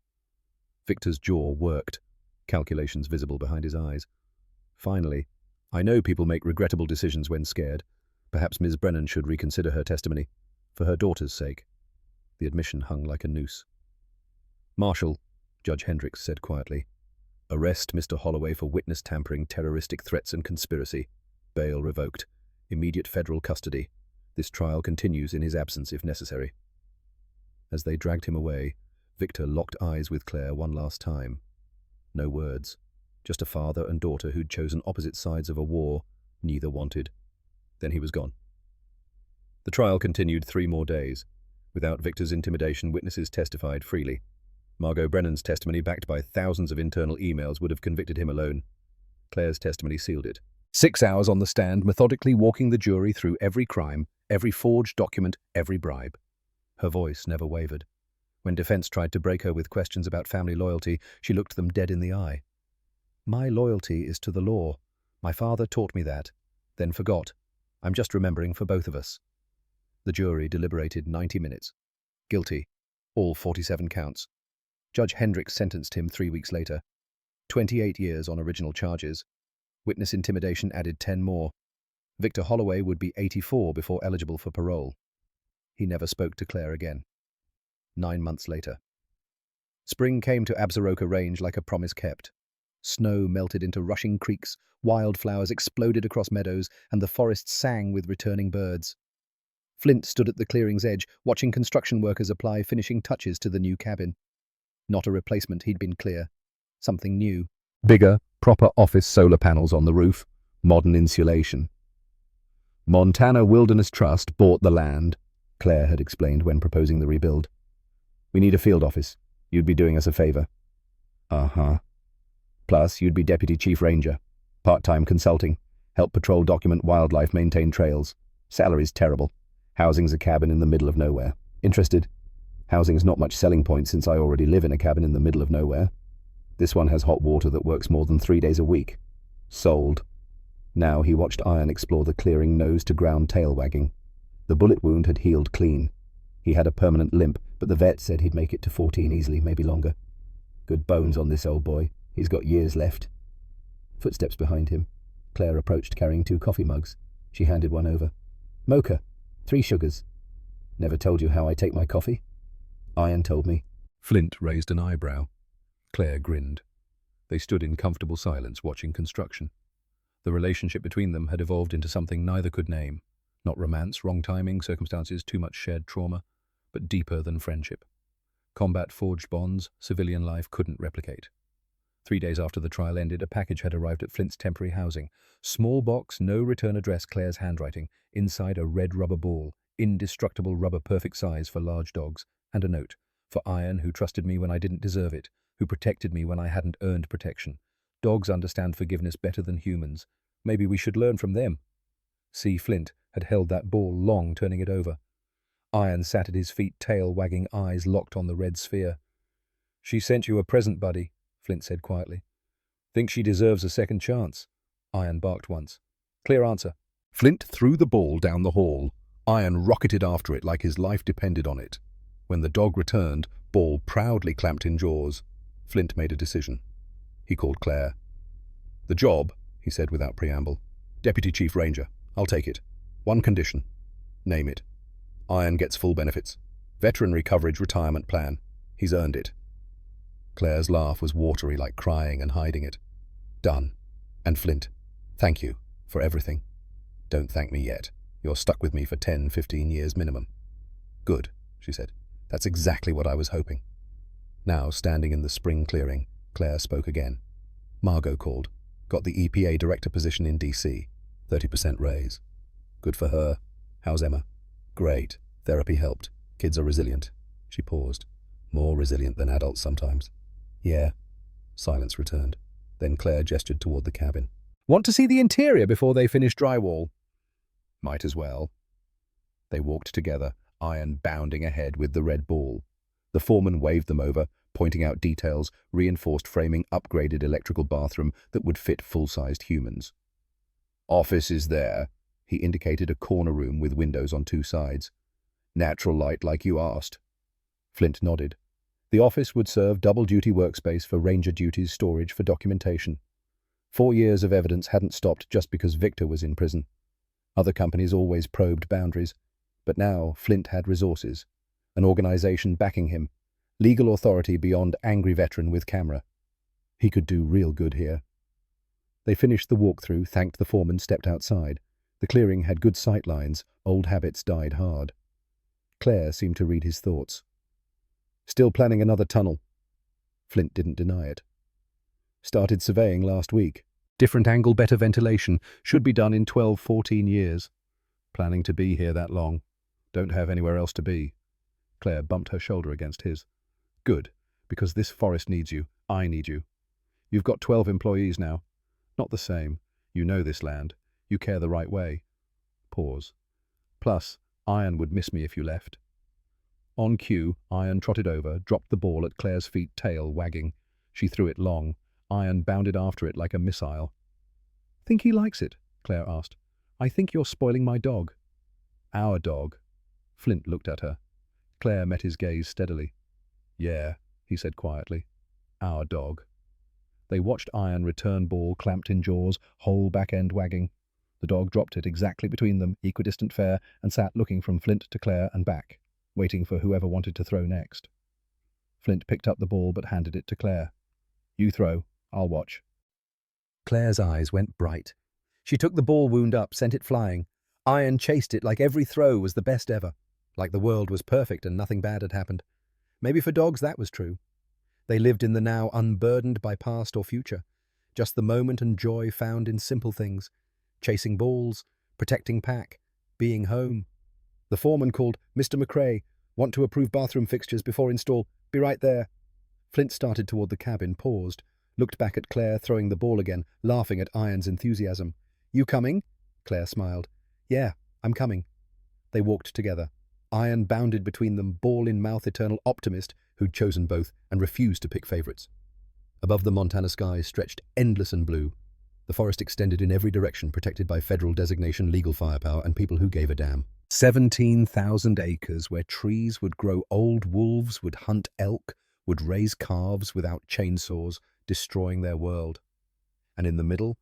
Victor's jaw worked, calculations visible behind his eyes. Finally, I know people make regrettable decisions when scared. Perhaps Ms. Brennan should reconsider her testimony, for her daughter's sake. The admission hung like a noose. Marshal, Judge Hendricks said quietly, arrest Mr. Holloway for witness tampering, terroristic threats and conspiracy. Bail revoked. Immediate federal custody. This trial continues in his absence if necessary. As they dragged him away, Victor locked eyes with Claire one last time. No words. Just a father and daughter who'd chosen opposite sides of a war neither wanted. Then he was gone. The trial continued 3 more days. Without Victor's intimidation, witnesses testified freely. Margot Brennan's testimony, backed by thousands of internal emails, would have convicted him alone. Claire's testimony sealed it. 6 hours on the stand, methodically walking the jury through every crime, every forged document, every bribe. Her voice never wavered. When defense tried to break her with questions about family loyalty, she looked them dead in the eye. My loyalty is to the law. My father taught me that, then forgot. I'm just remembering for both of us. The jury deliberated 90 minutes. Guilty. All 47 counts. Judge Hendricks sentenced him 3 weeks later. 28 years on original charges. Witness intimidation added 10 more. Victor Holloway would be 84 before eligible for parole. He never spoke to Claire again. 9 months later. Spring came to Absaroka Range like a promise kept. Snow melted into rushing creeks, wildflowers exploded across meadows, and the forest sang with returning birds. Flint stood at the clearing's edge, watching construction workers apply finishing touches to the new cabin. Not a replacement, he'd been clear. Something new. Bigger, proper office solar panels on the roof, modern insulation. Montana Wilderness Trust bought the land, Claire had explained when proposing the rebuild. We need a field office. You'd be doing us a favor. Uh-huh. Plus, you'd be deputy chief ranger. Part-time consulting. Help patrol, document wildlife, maintain trails. Salary's terrible. Housing's a cabin in the middle of nowhere. Interested? Housing's not much selling point since I already live in a cabin in the middle of nowhere. This one has hot water that works more than 3 days a week. Sold. Now he watched Iron explore the clearing, nose to ground, tail wagging. The bullet wound had healed clean. He had a permanent limp, but the vet said he'd make it to 14 easily, maybe longer. Good bones on this old boy. He's got years left. Footsteps behind him. Claire approached carrying 2 coffee mugs. She handed one over. Mocha. 3 sugars. Never told you how I take my coffee? Iron told me. Flint raised an eyebrow. Claire grinned. They stood in comfortable silence, watching construction. The relationship between them had evolved into something neither could name. Not romance, wrong timing, circumstances, too much shared trauma, but deeper than friendship. Combat forged bonds civilian life couldn't replicate. 3 days after the trial ended, a package had arrived at Flint's temporary housing. Small box, no return address, Claire's handwriting. Inside, a red rubber ball, indestructible rubber, perfect size for large dogs, and a note. For Iron, who trusted me when I didn't deserve it, who protected me when I hadn't earned protection. Dogs understand forgiveness better than humans. Maybe we should learn from them. See, Flint had held that ball long, turning it over. Iron sat at his feet, tail wagging, eyes locked on the red sphere. She sent you a present, buddy, Flint said quietly. Think she deserves a second chance? Iron barked once. Clear answer. Flint threw the ball down the hall. Iron rocketed after it like his life depended on it. When the dog returned, ball proudly clamped in jaws. Flint made a decision. He called Claire. The job, he said without preamble. Deputy Chief Ranger. I'll take it. One condition. Name it. Iron gets full benefits. Veterinary coverage, retirement plan. He's earned it. Claire's laugh was watery, like crying and hiding it. Done. And Flint, thank you for everything. Don't thank me yet. You're stuck with me for 10, 15 years minimum. Good, she said. That's exactly what I was hoping. Now, standing in the spring clearing, Claire spoke again. Margot called. Got the EPA director position in DC. 30% raise. Good for her. How's Emma? Great. Therapy helped. Kids are resilient. She paused. More resilient than adults sometimes. Yeah. Silence returned. Then Claire gestured toward the cabin. Want to see the interior before they finish drywall? Might as well. They walked together, Iron bounding ahead with the red ball. The foreman waved them over, pointing out details, reinforced framing, upgraded electrical bathroom that would fit full-sized humans. Office is there. He indicated a corner room with windows on 2 sides. Natural light like you asked. Flint nodded. The office would serve double-duty workspace for ranger duties, storage for documentation. 4 years of evidence hadn't stopped just because Victor was in prison. Other companies always probed boundaries, but now Flint had resources, an organization backing him, legal authority beyond angry veteran with camera. He could do real good here. They finished the walkthrough, thanked the foreman, stepped outside. The clearing had good sight lines, old habits died hard. Claire seemed to read his thoughts. Still planning another tunnel. Flint didn't deny it. Started surveying last week. Different angle, better ventilation. Should be done in 12, 14 years. Planning to be here that long. Don't have anywhere else to be. Claire bumped her shoulder against his. Good, because this forest needs you. I need you. You've got 12 employees now. Not the same. You know this land. You care the right way. Pause. Plus, Iron would miss me if you left. On cue, Iron trotted over, dropped the ball at Claire's feet, tail wagging. She threw it long. Iron bounded after it like a missile. Think he likes it? Claire asked. I think you're spoiling my dog. Our dog. Flint looked at her. Claire met his gaze steadily. Yeah, he said quietly. Our dog. They watched Iron return ball clamped in jaws, whole back end wagging. The dog dropped it exactly between them, equidistant fair, and sat looking from Flint to Claire and back, waiting for whoever wanted to throw next. Flint picked up the ball but handed it to Claire. You throw. I'll watch. Claire's eyes went bright. She took the ball wound up, sent it flying. Iron chased it like every throw was the best ever, like the world was perfect and nothing bad had happened. Maybe for dogs that was true. They lived in the now, unburdened by past or future, just the moment and joy found in simple things, chasing balls, protecting pack, being home. The foreman called, Mr. McRae, want to approve bathroom fixtures before install, be right there. Flint started toward the cabin, paused, looked back at Claire throwing the ball again, laughing at Iron's enthusiasm. You coming? Claire smiled. Yeah, I'm coming. They walked together. Iron bounded between them, ball in mouth, eternal optimist who'd chosen both and refused to pick favorites. Above the Montana sky stretched endless and blue. The forest extended in every direction, protected by federal designation, legal firepower, and people who gave a damn. 17,000 acres where trees would grow, old wolves would hunt elk, would raise calves without chainsaws, destroying their world. And in the middle,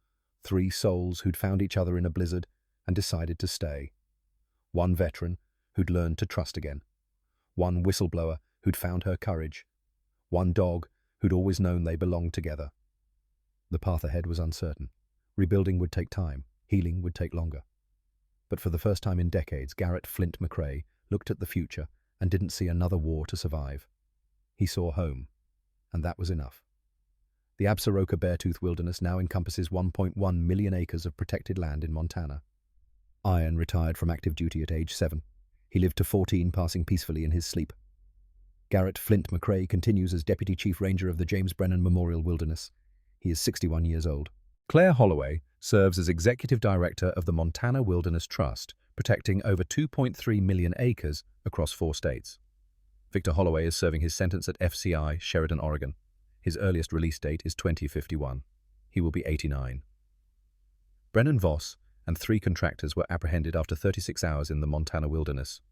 3 souls who'd found each other in a blizzard and decided to stay. One veteran who'd learned to trust again. One whistleblower who'd found her courage. One dog who'd always known they belonged together. The path ahead was uncertain. Rebuilding would take time. Healing would take longer. But for the first time in decades, Garrett Flint McRae looked at the future and didn't see another war to survive. He saw home, and that was enough. The Absaroka Beartooth Wilderness now encompasses 1.1 million acres of protected land in Montana. Iron retired from active duty at age 7. He lived to 14, passing peacefully in his sleep. Garrett Flint McRae continues as Deputy Chief Ranger of the James Brennan Memorial Wilderness. He is 61 years old. Claire Holloway serves as Executive Director of the Montana Wilderness Trust, protecting over 2.3 million acres across 4 states. Victor Holloway is serving his sentence at FCI, Sheridan, Oregon. His earliest release date is 2051. He will be 89. Brennan Voss and 3 contractors were apprehended after 36 hours in the Montana wilderness.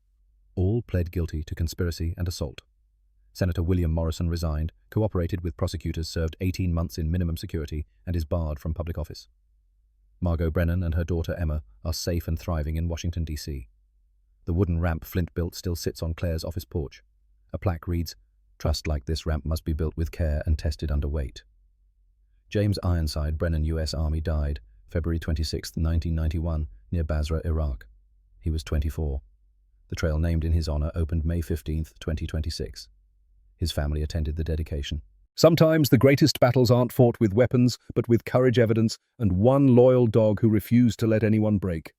All pled guilty to conspiracy and assault. Senator William Morrison resigned, cooperated with prosecutors, served 18 months in minimum security, and is barred from public office. Margot Brennan and her daughter Emma are safe and thriving in Washington, D.C. The wooden ramp Flint built still sits on Claire's office porch. A plaque reads, "Trust like this ramp must be built with care and tested under weight." James Ironside Brennan, U.S. Army, died February 26, 1991, near Basra, Iraq. He was 24. The trail named in his honor opened May 15, 2026. His family attended the dedication. Sometimes the greatest battles aren't fought with weapons, but with courage, evidence, and one loyal dog who refused to let anyone break.